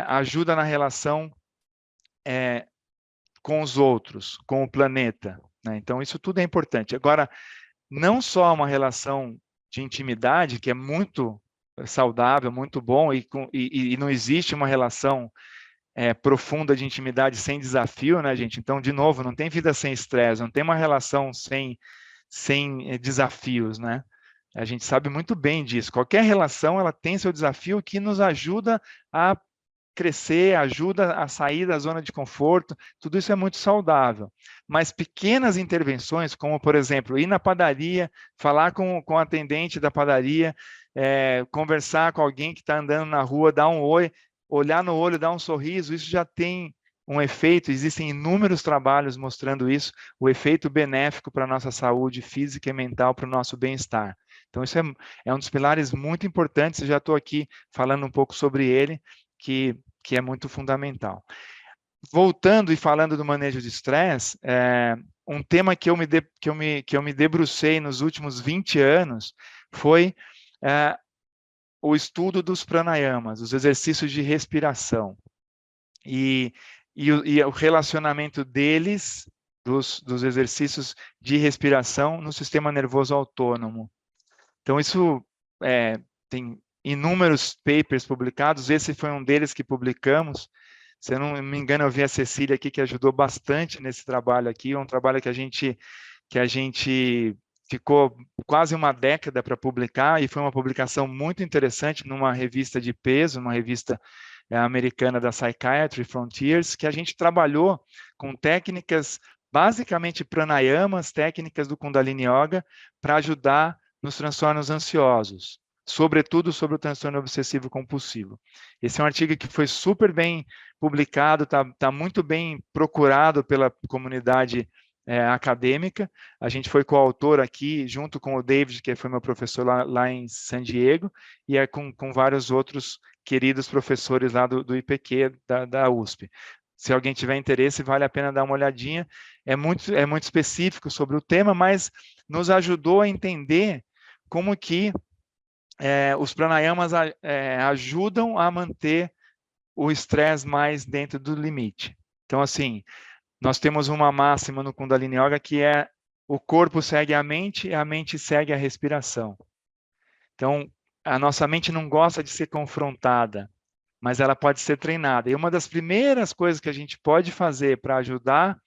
Ajuda na relação com os outros, com o planeta, né? Então, isso tudo é importante. Agora, não só uma relação de intimidade, que é muito saudável, muito bom, e não existe uma relação profunda de intimidade sem desafio, né, gente? Então, de novo, não tem vida sem estresse, não tem uma relação sem desafios, né? A gente sabe muito bem disso. Qualquer relação, ela tem seu desafio que nos ajuda a crescer, ajuda a sair da zona de conforto, tudo isso é muito saudável. Mas pequenas intervenções, como, por exemplo, ir na padaria, falar com o atendente da padaria, conversar com alguém que está andando na rua, dar um oi, olhar no olho, dar um sorriso, isso já tem um efeito, existem inúmeros trabalhos mostrando isso, o efeito benéfico para a nossa saúde física e mental, para o nosso bem-estar. Então, isso é um dos pilares muito importantes, eu já estou aqui falando um pouco sobre ele, que é muito fundamental. Voltando e falando do manejo de estresse, um tema que eu me debrucei nos últimos 20 anos foi o estudo dos pranayamas, os exercícios de respiração, e o relacionamento deles, dos exercícios de respiração no sistema nervoso autônomo. Então, isso tem inúmeros papers publicados, esse foi um deles que publicamos. Se eu não me engano, eu vi a Cecília aqui, que ajudou bastante nesse trabalho aqui, um trabalho que a gente ficou quase uma década para publicar, e foi uma publicação muito interessante numa revista de peso, uma revista americana da Psychiatry Frontiers, que a gente trabalhou com técnicas, basicamente pranayamas, técnicas do Kundalini Yoga, para ajudar nos transtornos ansiosos, sobretudo sobre o transtorno obsessivo compulsivo. Esse é um artigo que foi super bem publicado, tá muito bem procurado pela comunidade acadêmica. A gente foi coautor aqui, junto com o David, que foi meu professor lá em San Diego, e com vários outros queridos professores lá do IPQ, da USP. Se alguém tiver interesse, vale a pena dar uma olhadinha. É muito específico sobre o tema, mas nos ajudou a entender como que os pranayamas ajudam a manter o estresse mais dentro do limite. Então, assim, nós temos uma máxima no Kundalini Yoga que é: o corpo segue a mente e a mente segue a respiração. Então, a nossa mente não gosta de ser confrontada, mas ela pode ser treinada. E uma das primeiras coisas que a gente pode fazer para ajudar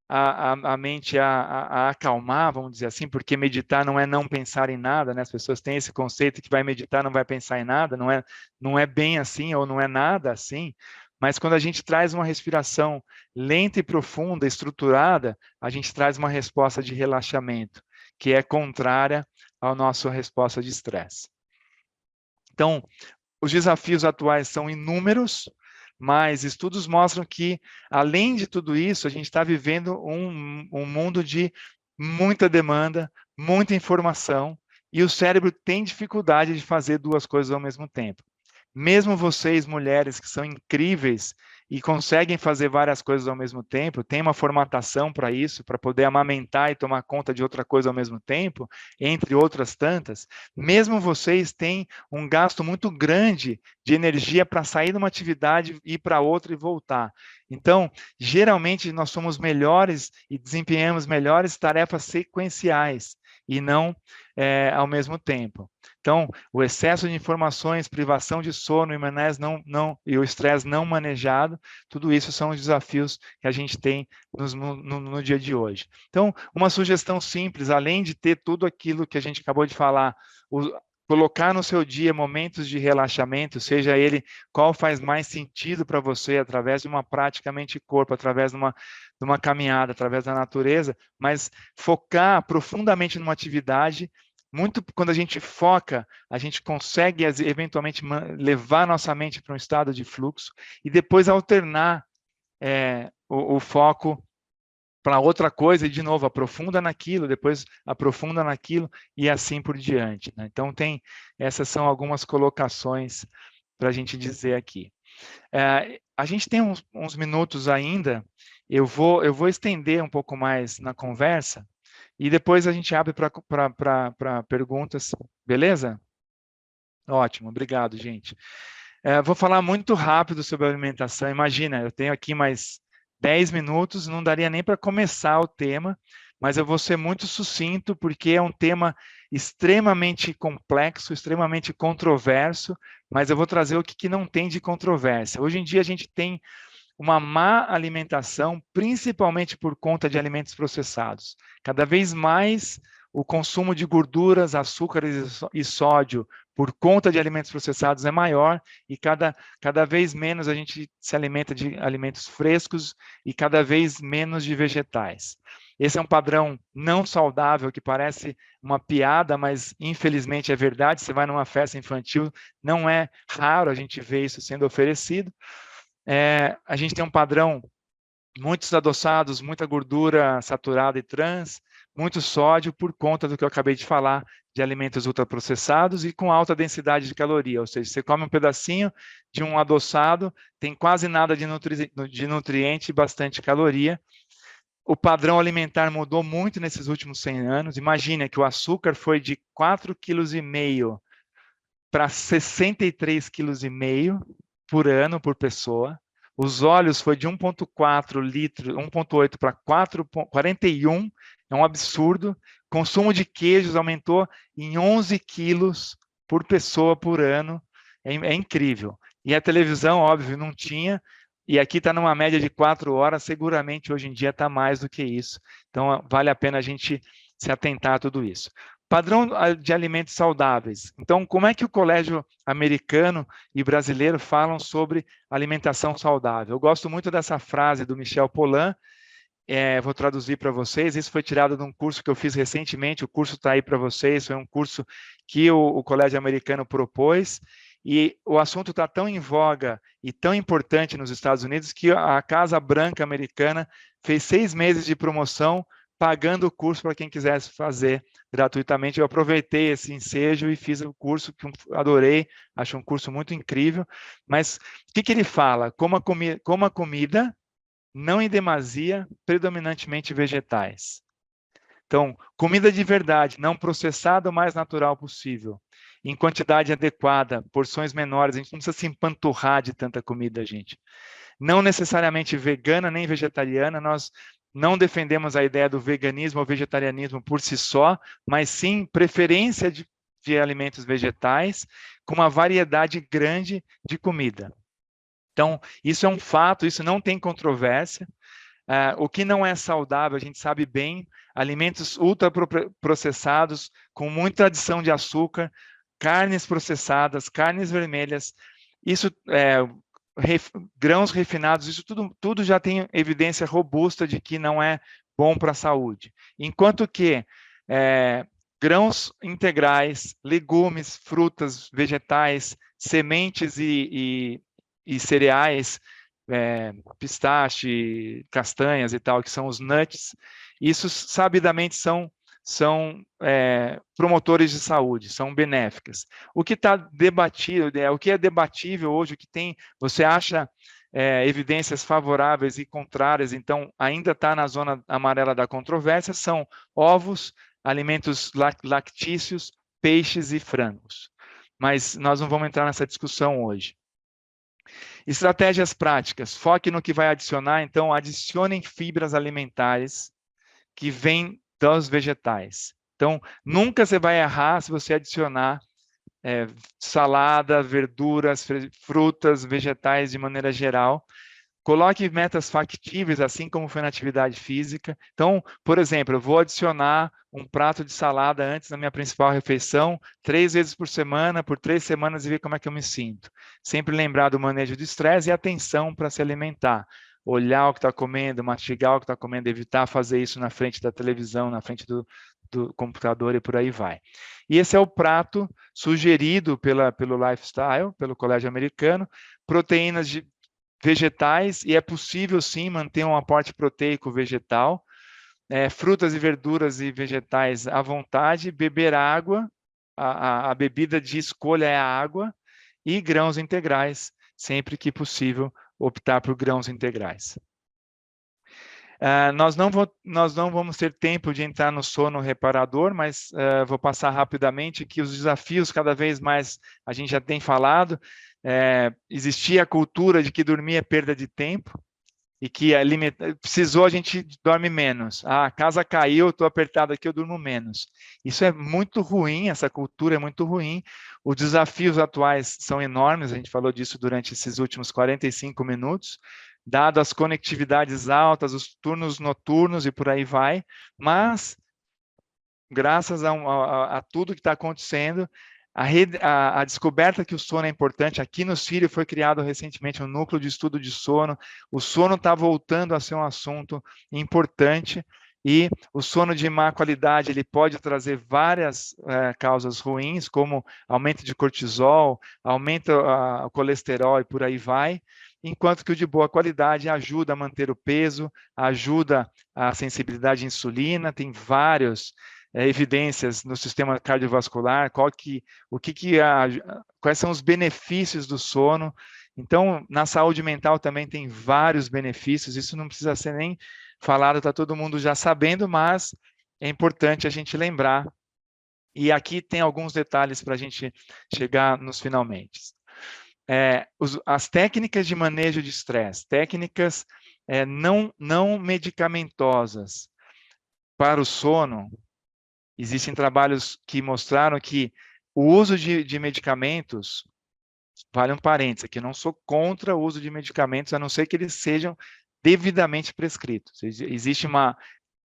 a mente a acalmar, vamos dizer assim, porque meditar não é não pensar em nada, né? As pessoas têm esse conceito que vai meditar não vai pensar em nada, não é bem assim, ou não é nada assim, mas quando a gente traz uma respiração lenta e profunda, estruturada, a gente traz uma resposta de relaxamento, que é contrária à nossa resposta de estresse. Então, os desafios atuais são inúmeros, mas estudos mostram que, além de tudo isso, a gente está vivendo um mundo de muita demanda, muita informação, e o cérebro tem dificuldade de fazer duas coisas ao mesmo tempo. Mesmo vocês, mulheres, que são incríveis e conseguem fazer várias coisas ao mesmo tempo, tem uma formatação para isso, para poder amamentar e tomar conta de outra coisa ao mesmo tempo, entre outras tantas, mesmo vocês têm um gasto muito grande de energia para sair de uma atividade, ir para outra e voltar. Então, geralmente, nós somos melhores e desempenhamos melhores tarefas sequenciais e não ao mesmo tempo. Então, o excesso de informações, privação de sono e o estresse não manejado, tudo isso são os desafios que a gente tem no dia de hoje. Então, uma sugestão simples, além de ter tudo aquilo que a gente acabou de falar, colocar no seu dia momentos de relaxamento, seja ele qual faz mais sentido para você, através de uma prática mente-corpo, através de uma caminhada, através da natureza, mas focar profundamente numa atividade. Muito quando a gente foca, a gente consegue eventualmente levar nossa mente para um estado de fluxo e depois alternar o foco para outra coisa e, de novo, aprofunda naquilo, depois aprofunda naquilo e assim por diante, né? Então, essas são algumas colocações para a gente dizer aqui. A gente tem uns minutos ainda, eu vou estender um pouco mais na conversa e depois a gente abre para perguntas, beleza? Ótimo, obrigado, gente. Vou falar muito rápido sobre alimentação. Imagina, eu tenho aqui mais 10 minutos, não daria nem para começar o tema, mas eu vou ser muito sucinto, porque é um tema extremamente complexo, extremamente controverso, mas eu vou trazer o que não tem de controvérsia. Hoje em dia a gente tem uma má alimentação, principalmente por conta de alimentos processados. Cada vez mais o consumo de gorduras, açúcares e sódio por conta de alimentos processados é maior e cada vez menos a gente se alimenta de alimentos frescos e cada vez menos de vegetais. Esse é um padrão não saudável que parece uma piada, mas infelizmente é verdade. Você vai numa festa infantil, não é raro a gente ver isso sendo oferecido. A gente tem um padrão, muitos adoçados, muita gordura saturada e trans, muito sódio por conta do que eu acabei de falar, de alimentos ultraprocessados e com alta densidade de caloria, ou seja, você come um pedacinho de um adoçado, tem quase nada de nutriente e bastante caloria. O padrão alimentar mudou muito nesses últimos 100 anos. Imagina que o açúcar foi de 4,5 kg para 63,5 kg por ano, por pessoa. Os óleos foi de 1,4 litro, 1,8 para 41, é um absurdo. Consumo de queijos aumentou em 11 quilos por pessoa por ano, é incrível. E a televisão, óbvio, não tinha, e aqui está numa média de 4 horas, seguramente hoje em dia está mais do que isso. Então, vale a pena a gente se atentar a tudo isso. Padrão de alimentos saudáveis. Então, como é que o colégio americano e brasileiro falam sobre alimentação saudável? Eu gosto muito dessa frase do Michel Pollan, vou traduzir para vocês. Isso foi tirado de um curso que eu fiz recentemente, o curso está aí para vocês, foi um curso que o colégio americano propôs, e o assunto está tão em voga e tão importante nos Estados Unidos que a Casa Branca americana fez 6 meses de promoção pagando o curso para quem quisesse fazer gratuitamente. Eu aproveitei esse ensejo e fiz o curso, que eu adorei, acho um curso muito incrível. Mas o que ele fala? Coma comida, não em demasia, predominantemente vegetais. Então, comida de verdade, não processada, o mais natural possível. Em quantidade adequada, porções menores, a gente não precisa se empanturrar de tanta comida, gente. Não necessariamente vegana nem vegetariana, nós não defendemos a ideia do veganismo ou vegetarianismo por si só, mas sim preferência de alimentos vegetais com uma variedade grande de comida. Então, isso é um fato, isso não tem controvérsia. O que não é saudável, a gente sabe bem, alimentos ultraprocessados, com muita adição de açúcar, carnes processadas, carnes vermelhas, isso, grãos refinados, isso tudo já tem evidência robusta de que não é bom para a saúde. Enquanto que grãos integrais, legumes, frutas, vegetais, sementes e cereais, pistache, castanhas e tal, que são os nuts, isso sabidamente são promotores de saúde, são benéficas. O que está debatido, o que é debatível hoje, o que tem, você acha evidências favoráveis e contrárias, então ainda está na zona amarela da controvérsia, são ovos, alimentos lactícios, peixes e frangos. Mas nós não vamos entrar nessa discussão hoje. Estratégias práticas, foque no que vai adicionar, então adicionem fibras alimentares que vêm dos vegetais. Então, nunca você vai errar se você adicionar salada, verduras, frutas, vegetais de maneira geral. Coloque metas factíveis, assim como foi na atividade física. Então, por exemplo, eu vou adicionar um prato de salada antes da minha principal refeição, 3 vezes por semana, por 3 semanas, e ver como é que eu me sinto. Sempre lembrar do manejo do estresse e atenção para se alimentar. Olhar o que está comendo, mastigar o que está comendo, evitar fazer isso na frente da televisão, na frente do computador e por aí vai. E esse é o prato sugerido pelo Lifestyle, pelo Colégio Americano, proteínas vegetais, e é possível sim manter um aporte proteico vegetal, frutas e verduras e vegetais à vontade, beber água, a bebida de escolha é a água, e grãos integrais, sempre que possível, optar por grãos integrais. Nós não vamos ter tempo de entrar no sono reparador, mas vou passar rapidamente que os desafios cada vez mais a gente já tem falado. Existia a cultura de que dormir é perda de tempo e que precisou, a gente dorme menos. A casa caiu, estou apertado aqui, eu durmo menos. Isso é muito ruim, essa cultura é muito ruim. Os desafios atuais são enormes, a gente falou disso durante esses últimos 45 minutos, dado as conectividades altas, os turnos noturnos e por aí vai, mas graças a tudo que está acontecendo, a descoberta que o sono é importante, aqui no Sírio foi criado recentemente um núcleo de estudo de sono, o sono está voltando a ser um assunto importante, e o sono de má qualidade, ele pode trazer várias causas ruins, como aumento de cortisol, aumento o colesterol e por aí vai, enquanto que o de boa qualidade ajuda a manter o peso, ajuda a sensibilidade à insulina, tem vários evidências no sistema cardiovascular, quais são os benefícios do sono. Então, na saúde mental também tem vários benefícios, isso não precisa ser nem falado, está todo mundo já sabendo, mas é importante a gente lembrar. E aqui tem alguns detalhes para a gente chegar nos finalmente. As técnicas de manejo de estresse, técnicas não medicamentosas para o sono. Existem trabalhos que mostraram que o uso de medicamentos, vale um parênteses aqui, não sou contra o uso de medicamentos, a não ser que eles sejam devidamente prescritos. Existe uma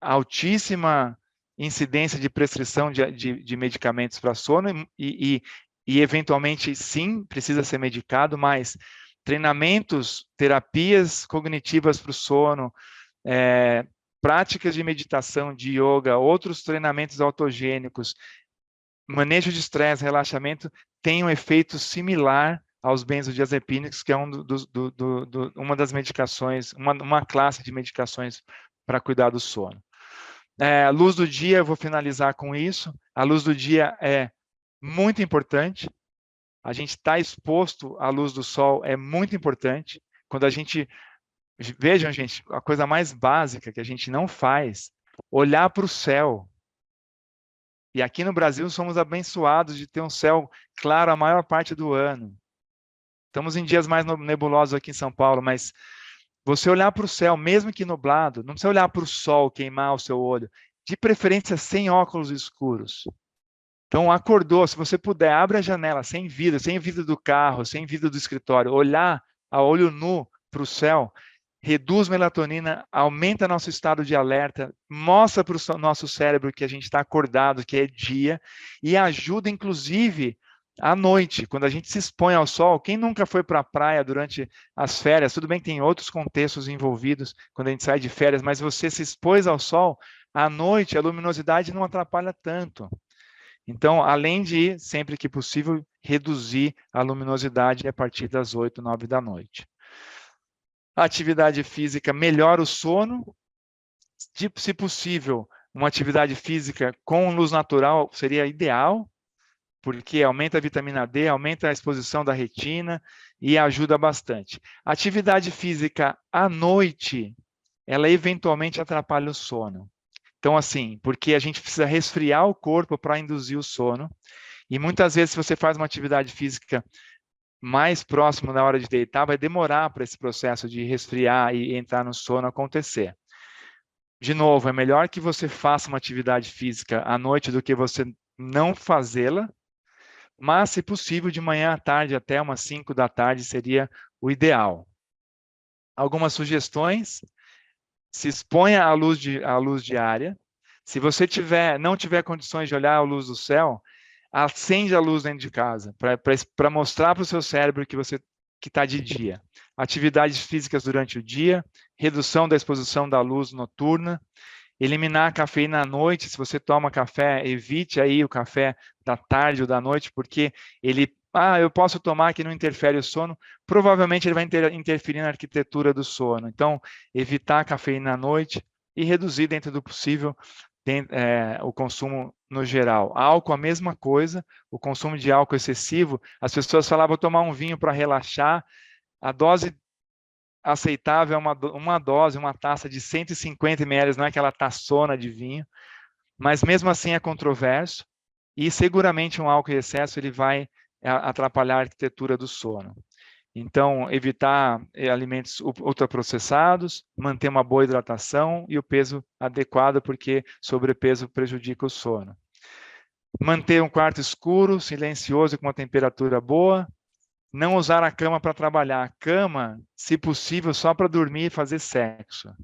altíssima incidência de prescrição de medicamentos para sono e eventualmente, sim, precisa ser medicado, mas treinamentos, terapias cognitivas para o sono, práticas de meditação, de yoga, outros treinamentos autogênicos, manejo de estresse, relaxamento, tem um efeito similar aos benzodiazepínicos, que é uma das medicações, uma classe de medicações para cuidar do sono. A luz do dia, eu vou finalizar com isso. A luz do dia é muito importante. A gente está exposto à luz do sol é muito importante. Quando a gente... Vejam, gente, a coisa mais básica que a gente não faz, olhar para o céu. E aqui no Brasil somos abençoados de ter um céu claro a maior parte do ano. Estamos em dias mais nebulosos aqui em São Paulo, mas você olhar para o céu, mesmo que nublado, não precisa olhar para o sol queimar o seu olho, de preferência sem óculos escuros. Então, acordou, se você puder, abre a janela, sem vidro do carro, sem vidro do escritório, olhar a olho nu para o céu, reduz melatonina, aumenta nosso estado de alerta, mostra para o nosso cérebro que a gente está acordado, que é dia, e ajuda, inclusive, à noite, quando a gente se expõe ao sol. Quem nunca foi para a praia durante as férias? Tudo bem que tem outros contextos envolvidos quando a gente sai de férias, mas você se expôs ao sol, à noite a luminosidade não atrapalha tanto. Então, além de, sempre que possível, reduzir a luminosidade a partir das 8, 9 da noite. A atividade física melhora o sono. Se possível, uma atividade física com luz natural seria ideal, porque aumenta a vitamina D, aumenta a exposição da retina e ajuda bastante. A atividade física à noite, ela eventualmente atrapalha o sono. Então, assim, porque a gente precisa resfriar o corpo para induzir o sono, e muitas vezes, se você faz uma atividade física mais próximo da hora de deitar, vai demorar para esse processo de resfriar e entrar no sono acontecer. De novo, é melhor que você faça uma atividade física à noite do que você não fazê-la, mas, se possível, de manhã à tarde, até umas 5 da tarde, seria o ideal. Algumas sugestões: se exponha à luz diária. Se você não tiver condições de olhar a luz do céu, acende a luz dentro de casa, para mostrar para o seu cérebro que está de dia. Atividades físicas durante o dia, redução da exposição da luz noturna, eliminar a cafeína à noite. Se você toma café, evite aí o café da tarde ou da noite, porque eu posso tomar que não interfere o sono, provavelmente ele vai interferir na arquitetura do sono. Então, evitar a cafeína à noite, e reduzir dentro do possível o consumo no geral. Álcool, a mesma coisa, o consumo de álcool excessivo, as pessoas falavam, vou tomar um vinho para relaxar, a dose aceitável é uma taça de 150 ml, não é aquela taçona de vinho, mas mesmo assim é controverso, e seguramente um álcool em excesso ele vai atrapalhar a arquitetura do sono. Então, evitar alimentos ultraprocessados, manter uma boa hidratação e o peso adequado, porque sobrepeso prejudica o sono. Manter um quarto escuro, silencioso e com uma temperatura boa. Não usar a cama para trabalhar. A cama, se possível, só para dormir e fazer sexo.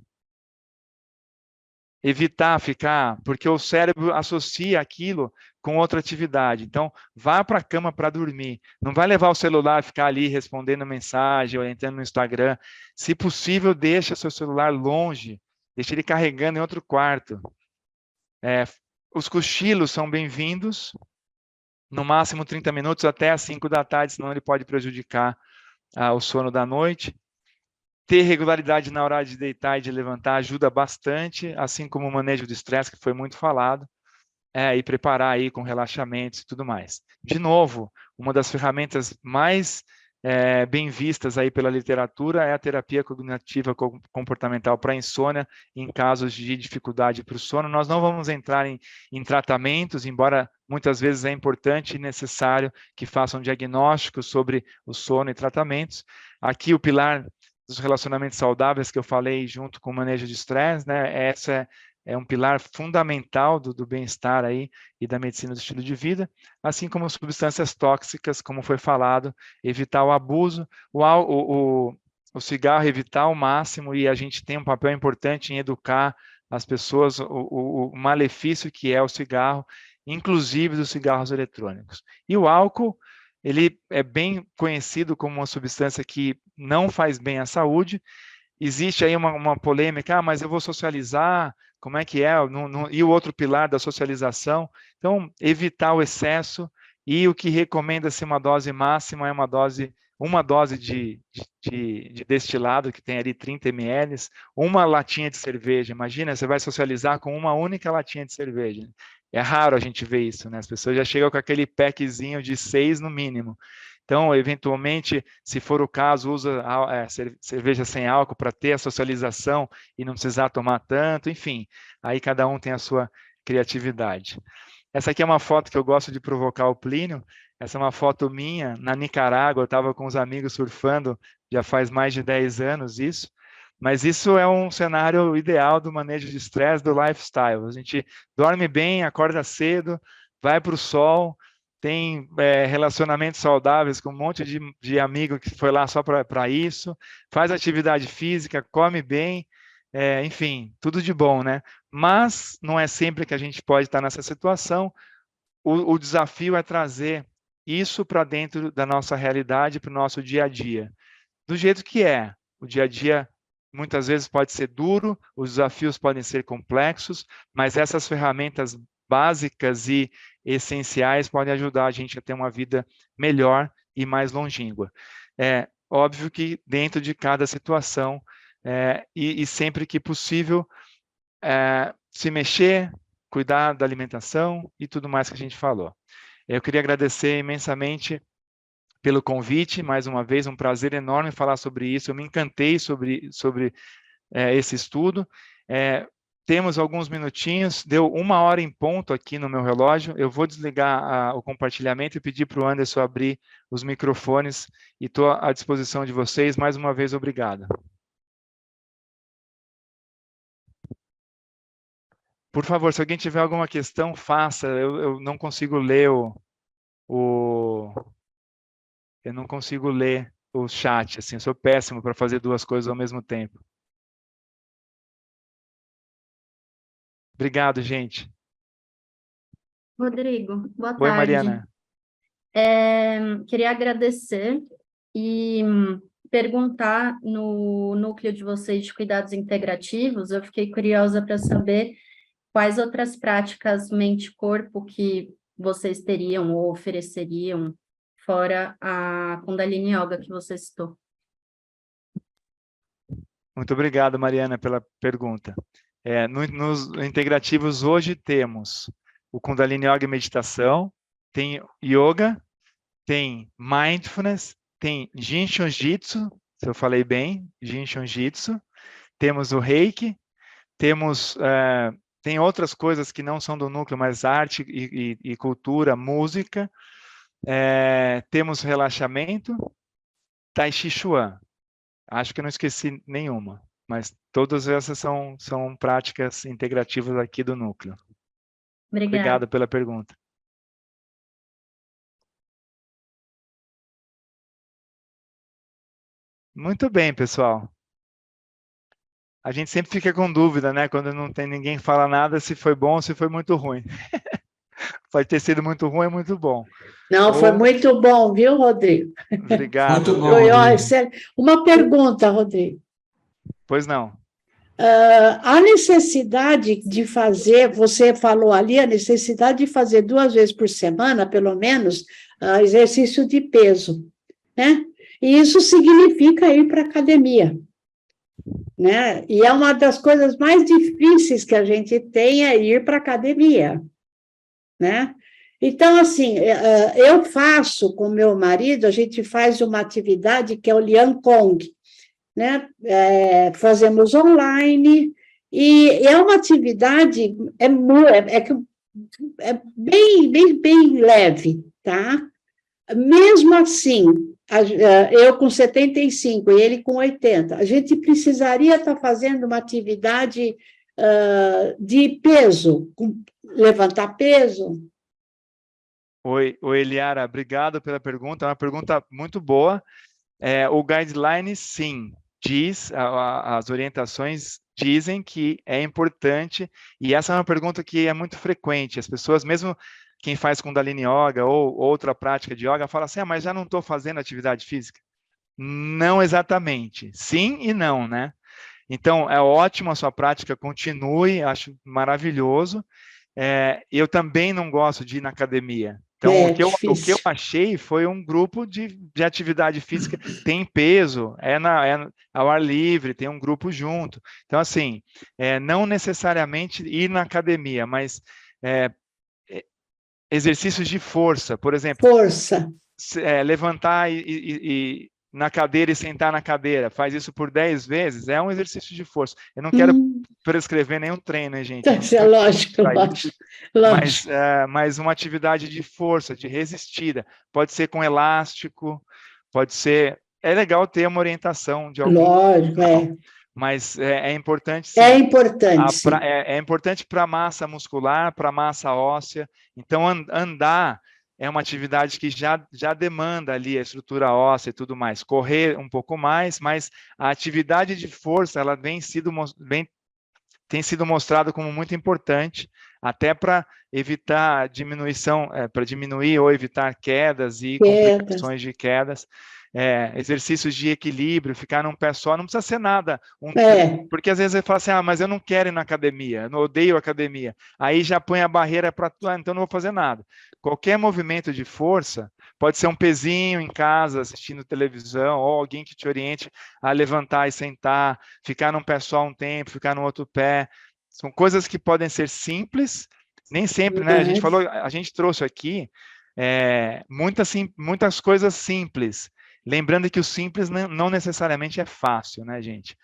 Evitar ficar, porque o cérebro associa aquilo com outra atividade. Então, vá para a cama para dormir. Não vai levar o celular e ficar ali respondendo mensagem ou entrando no Instagram. Se possível, deixa seu celular longe. Deixa ele carregando em outro quarto. Os cochilos são bem-vindos. No máximo 30 minutos até às 5 da tarde, senão ele pode prejudicar o sono da noite. Ter regularidade na hora de deitar e de levantar ajuda bastante, assim como o manejo do estresse, que foi muito falado, e preparar aí com relaxamentos e tudo mais. De novo, uma das ferramentas mais bem vistas aí pela literatura é a terapia cognitiva comportamental para insônia em casos de dificuldade para o sono. Nós não vamos entrar em tratamentos, embora muitas vezes é importante e necessário que façam diagnósticos sobre o sono e tratamentos. Aqui o pilar dos relacionamentos saudáveis que eu falei junto com o manejo de estresse, né? Essa é um pilar fundamental do bem-estar aí e da medicina do estilo de vida, assim como substâncias tóxicas, como foi falado, evitar o abuso, o cigarro evitar ao máximo, e a gente tem um papel importante em educar as pessoas o malefício que é o cigarro, inclusive dos cigarros eletrônicos. E o álcool, ele é bem conhecido como uma substância que não faz bem à saúde. Existe aí uma polêmica, mas eu vou socializar, como é que é? E o outro pilar da socialização. Então, evitar o excesso, e o que recomenda-se uma dose máxima é uma dose de destilado, que tem ali 30 ml, uma latinha de cerveja. Imagina, você vai socializar com uma única latinha de cerveja. É raro a gente ver isso, né? As pessoas já chegam com aquele packzinho de 6 no mínimo. Então, eventualmente, se for o caso, usa cerveja sem álcool para ter a socialização e não precisar tomar tanto, enfim. Aí cada um tem a sua criatividade. Essa aqui é uma foto que eu gosto de provocar o Plínio. Essa é uma foto minha na Nicarágua. Eu estava com os amigos surfando, já faz mais de 10 anos isso. Mas isso é um cenário ideal do manejo de estresse, do lifestyle. A gente dorme bem, acorda cedo, vai para o sol, tem relacionamentos saudáveis com um monte de amigo que foi lá só para isso, faz atividade física, come bem, enfim, tudo de bom, né? Mas não é sempre que a gente pode estar nessa situação. O desafio é trazer isso para dentro da nossa realidade, para o nosso dia a dia. Do jeito que é. O dia a dia muitas vezes pode ser duro, os desafios podem ser complexos, mas essas ferramentas básicas e essenciais podem ajudar a gente a ter uma vida melhor e mais longínqua. É óbvio que dentro de cada situação, e sempre que possível, se mexer, cuidar da alimentação e tudo mais que a gente falou. Eu queria agradecer imensamente pelo convite, mais uma vez, um prazer enorme falar sobre isso. Eu me encantei sobre esse estudo. Temos alguns minutinhos, deu 1 hora em ponto aqui no meu relógio. Eu vou desligar o compartilhamento e pedir para o Anderson abrir os microfones, e estou à disposição de vocês. Mais uma vez, obrigado. Por favor, se alguém tiver alguma questão, faça. Eu não consigo ler eu não consigo ler o chat, assim, eu sou péssimo para fazer duas coisas ao mesmo tempo. Obrigado, gente. Rodrigo, boa Oi, tarde. Mariana. Queria agradecer e perguntar no núcleo de vocês de cuidados integrativos. Eu fiquei curiosa para saber quais outras práticas mente-corpo que vocês teriam ou ofereceriam, fora a Kundalini Yoga que você citou. Muito obrigado, Mariana, pela pergunta. Nos integrativos hoje temos o Kundalini Yoga e Meditação, tem Yoga, tem Mindfulness, tem Jinsho Jitsu, se eu falei bem, Jinsho Jitsu, temos o Reiki, temos, tem outras coisas que não são do núcleo, mas arte e cultura, música, temos relaxamento, Tai Chi Chuan. Acho que eu não esqueci nenhuma, mas todas essas são práticas integrativas aqui do núcleo. Obrigado pela pergunta. Muito bem, pessoal. A gente sempre fica com dúvida, né? Quando não tem ninguém que fala nada, se foi bom ou se foi muito ruim. Pode ter sido muito ruim ou muito bom. Não, foi muito bom, viu, Rodrigo? Obrigado. Muito bom, Foi, ó, Rodrigo. excelente. Uma pergunta, Rodrigo. Pois não. A necessidade de fazer, você falou ali, a necessidade de fazer 2 vezes por semana, pelo menos, exercício de peso, né? E isso significa ir para a academia, né? E é uma das coisas mais difíceis que a gente tem é ir para a academia, né? Então, assim, eu faço com meu marido, a gente faz uma atividade que é o Lian Kong, né? Fazemos online, e é uma atividade, bem leve, tá? Mesmo assim, eu com 75 e ele com 80, a gente precisaria estar fazendo uma atividade de peso, levantar peso. Oi, Eliara, obrigado pela pergunta, é uma pergunta muito boa. O guideline, sim, diz, as orientações dizem que é importante, e essa é uma pergunta que é muito frequente. As pessoas, mesmo quem faz Kundalini Yoga ou outra prática de yoga, fala assim, mas já não estou fazendo atividade física. Não exatamente, sim e não, né? Então, é ótimo a sua prática, continue, acho maravilhoso. Eu também não gosto de ir na academia. Então, o que eu achei foi um grupo de atividade física, tem peso, ao ar livre, tem um grupo junto. Então, assim, não necessariamente ir na academia, mas exercícios de força, por exemplo. Força. Levantar na cadeira e sentar na cadeira, faz isso por 10 vezes, é um exercício de força. Eu não quero prescrever nenhum treino, hein, gente? É lógico. Mas uma atividade de força, de resistida, pode ser com elástico, pode ser... É legal ter uma orientação de algum... Lógico, Mas é importante, sim. É importante, sim. É importante para a massa muscular, para a massa óssea. Então, andar é uma atividade que já demanda ali a estrutura óssea e tudo mais. Correr um pouco mais, mas a atividade de força, ela tem sido mostrada como muito importante, até para evitar diminuição, para diminuir ou evitar quedas e complicações de quedas. Exercícios de equilíbrio, ficar num pé só, não precisa ser nada. Porque às vezes você fala assim, mas eu não quero ir na academia, eu odeio academia. Aí já põe a barreira para então não vou fazer nada. Qualquer movimento de força, pode ser um pezinho em casa, assistindo televisão, ou alguém que te oriente a levantar e sentar, ficar num pé só um tempo, ficar no outro pé. São coisas que podem ser simples, nem sempre, né? A gente trouxe aqui muitas coisas simples. Lembrando que o simples não necessariamente é fácil, né, gente?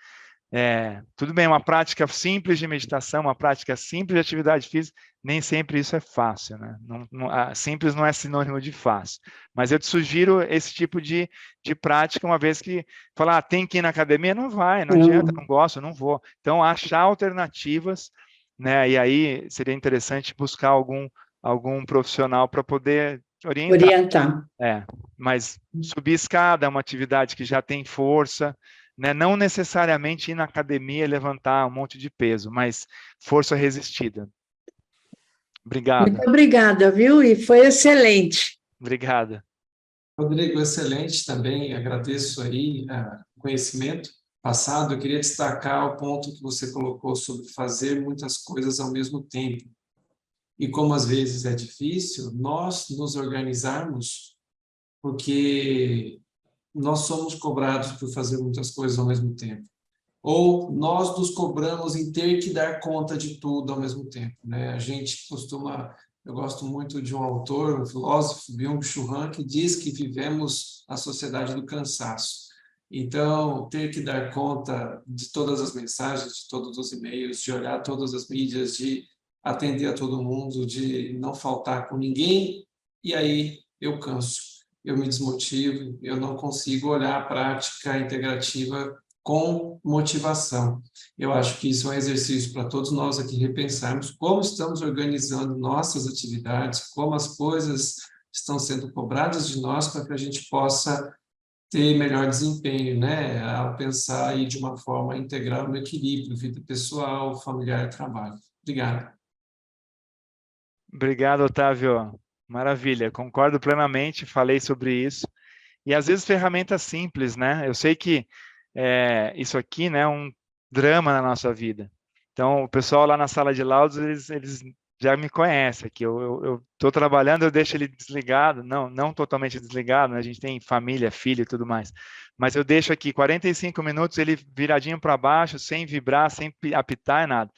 Tudo bem, uma prática simples de meditação, uma prática simples de atividade física, nem sempre isso é fácil, né? Simples não é sinônimo de fácil. Mas eu te sugiro esse tipo de prática, uma vez que falar, tem que ir na academia, não vai, não adianta, não gosto, não vou. Então, achar alternativas, né? E aí seria interessante buscar algum profissional para poder orientar. Mas subir escada é uma atividade que já tem força, né? Não necessariamente ir na academia e levantar um monte de peso, mas força resistida. Obrigado. Muito obrigada, viu? E foi excelente. Obrigada. Rodrigo, excelente também, agradeço aí o conhecimento passado. Eu queria destacar o ponto que você colocou sobre fazer muitas coisas ao mesmo tempo. E como às vezes é difícil, nós nos organizarmos, porque nós somos cobrados por fazer muitas coisas ao mesmo tempo. ou nós nos cobramos em ter que dar conta de tudo ao mesmo tempo, né? A gente costuma, eu gosto muito de um autor, um filósofo, Byung-Chul Han, que diz que vivemos a sociedade do cansaço. Então, ter que dar conta de todas as mensagens, de todos os e-mails, de olhar todas as mídias, de atender a todo mundo, de não faltar com ninguém, e aí eu canso, eu me desmotivo, eu não consigo olhar a prática integrativa com motivação. Eu acho que isso é um exercício para todos nós aqui repensarmos como estamos organizando nossas atividades, como as coisas estão sendo cobradas de nós para que a gente possa ter melhor desempenho, né? Ao pensar aí de uma forma integral no equilíbrio, vida pessoal, familiar e trabalho. Obrigado. Obrigado, Otávio. Maravilha, concordo plenamente, falei sobre isso. E às vezes ferramentas simples, né? Eu sei que isso aqui, né, é um drama na nossa vida. Então, o pessoal lá na sala de laudos, eles já me conhecem aqui. Eu estou trabalhando, eu deixo ele desligado, não totalmente desligado, né? A gente tem família, filho e tudo mais. Mas eu deixo aqui 45 minutos, ele viradinho para baixo, sem vibrar, sem apitar, nada.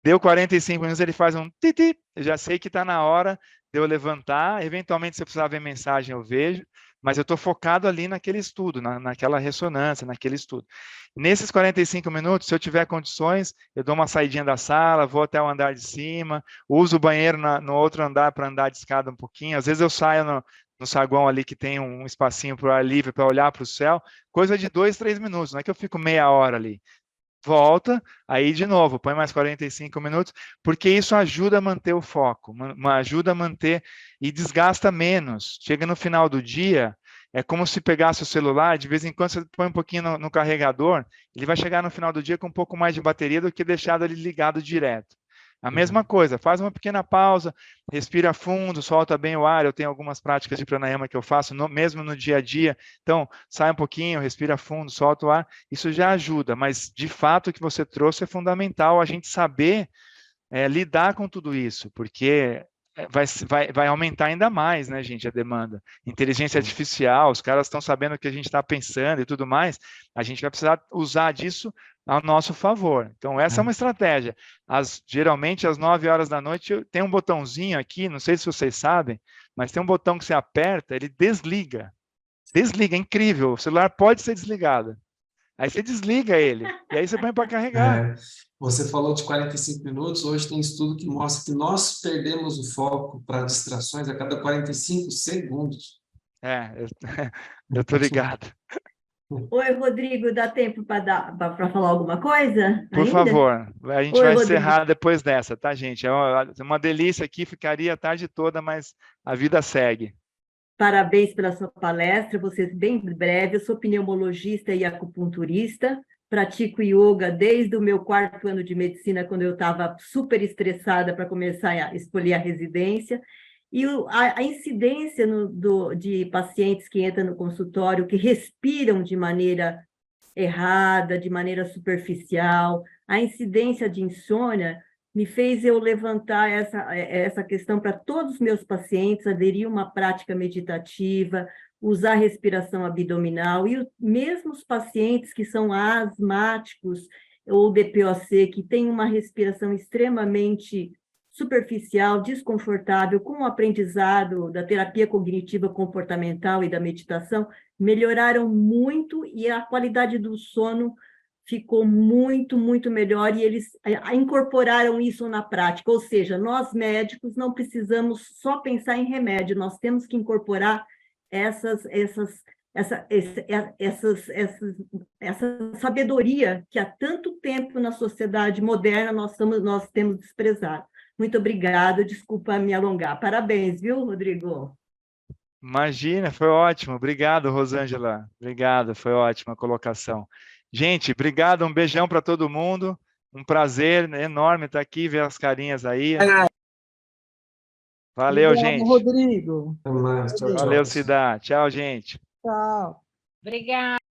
Deu 45 minutos, ele faz um titi, eu já sei que está na hora de eu levantar, eventualmente se eu precisar ver mensagem eu vejo, mas eu estou focado ali naquele estudo, naquela ressonância, naquele estudo. Nesses 45 minutos, se eu tiver condições, eu dou uma saidinha da sala, vou até o andar de cima, uso o banheiro no outro andar para andar de escada um pouquinho, às vezes eu saio no saguão ali que tem um espacinho para o ar livre, para olhar para o céu, coisa de 2, 3 minutos, não é que eu fico meia hora ali. Volta, aí de novo, põe mais 45 minutos, porque isso ajuda a manter o foco, ajuda a manter e desgasta menos. Chega no final do dia, é como se pegasse o celular, de vez em quando você põe um pouquinho no carregador, ele vai chegar no final do dia com um pouco mais de bateria do que deixado ele ligado direto. A mesma coisa, faz uma pequena pausa, respira fundo, solta bem o ar. Eu tenho algumas práticas de pranayama que eu faço mesmo no dia a dia. Então, sai um pouquinho, respira fundo, solta o ar. Isso já ajuda, mas de fato o que você trouxe é fundamental a gente saber lidar com tudo isso, porque vai aumentar ainda mais, né, gente, a demanda. Inteligência artificial, os caras estão sabendo o que a gente está pensando e tudo mais, a gente vai precisar usar disso ao nosso favor. Então, essa é uma estratégia. Geralmente, às 9 horas da noite, tem um botãozinho aqui, não sei se vocês sabem, mas tem um botão que você aperta, ele desliga. Desliga, é incrível. O celular pode ser desligado. Aí você desliga ele, e aí você põe para carregar. Você falou de 45 minutos, hoje tem estudo que mostra que nós perdemos o foco para distrações a cada 45 segundos. Eu tô ligado. Oi, Rodrigo, dá tempo para falar alguma coisa? Por ainda? favor, a gente Oi, vai Rodrigo. encerrar depois dessa, tá, gente? É uma delícia aqui, ficaria a tarde toda, mas a vida segue. Parabéns pela sua palestra, você é bem breve. Eu sou pneumologista e acupunturista, pratico yoga desde o meu 4º ano de medicina, quando eu estava super estressada para começar a escolher a residência. E a incidência de pacientes que entram no consultório, que respiram de maneira errada, de maneira superficial, a incidência de insônia me fez eu levantar essa questão para todos os meus pacientes, aderir a uma prática meditativa, usar respiração abdominal, e mesmo os pacientes que são asmáticos ou DPOC, que têm uma respiração extremamente superficial, desconfortável, com o aprendizado da terapia cognitiva comportamental e da meditação, melhoraram muito e a qualidade do sono ficou muito, muito melhor, e eles incorporaram isso na prática. Ou seja, nós médicos não precisamos só pensar em remédio, nós temos que incorporar essa sabedoria que há tanto tempo na sociedade moderna nós temos desprezado. Muito obrigada, desculpa me alongar. Parabéns, viu, Rodrigo? Imagina, foi ótimo. Obrigado, Rosângela. Obrigado, foi ótima a colocação. Gente, obrigado, um beijão para todo mundo. Um prazer enorme estar aqui, ver as carinhas aí. Valeu, Obrigado, gente. Rodrigo. Até mais. Tchau, tchau. Valeu, Cidade. Tchau, gente. Tchau. Obrigada.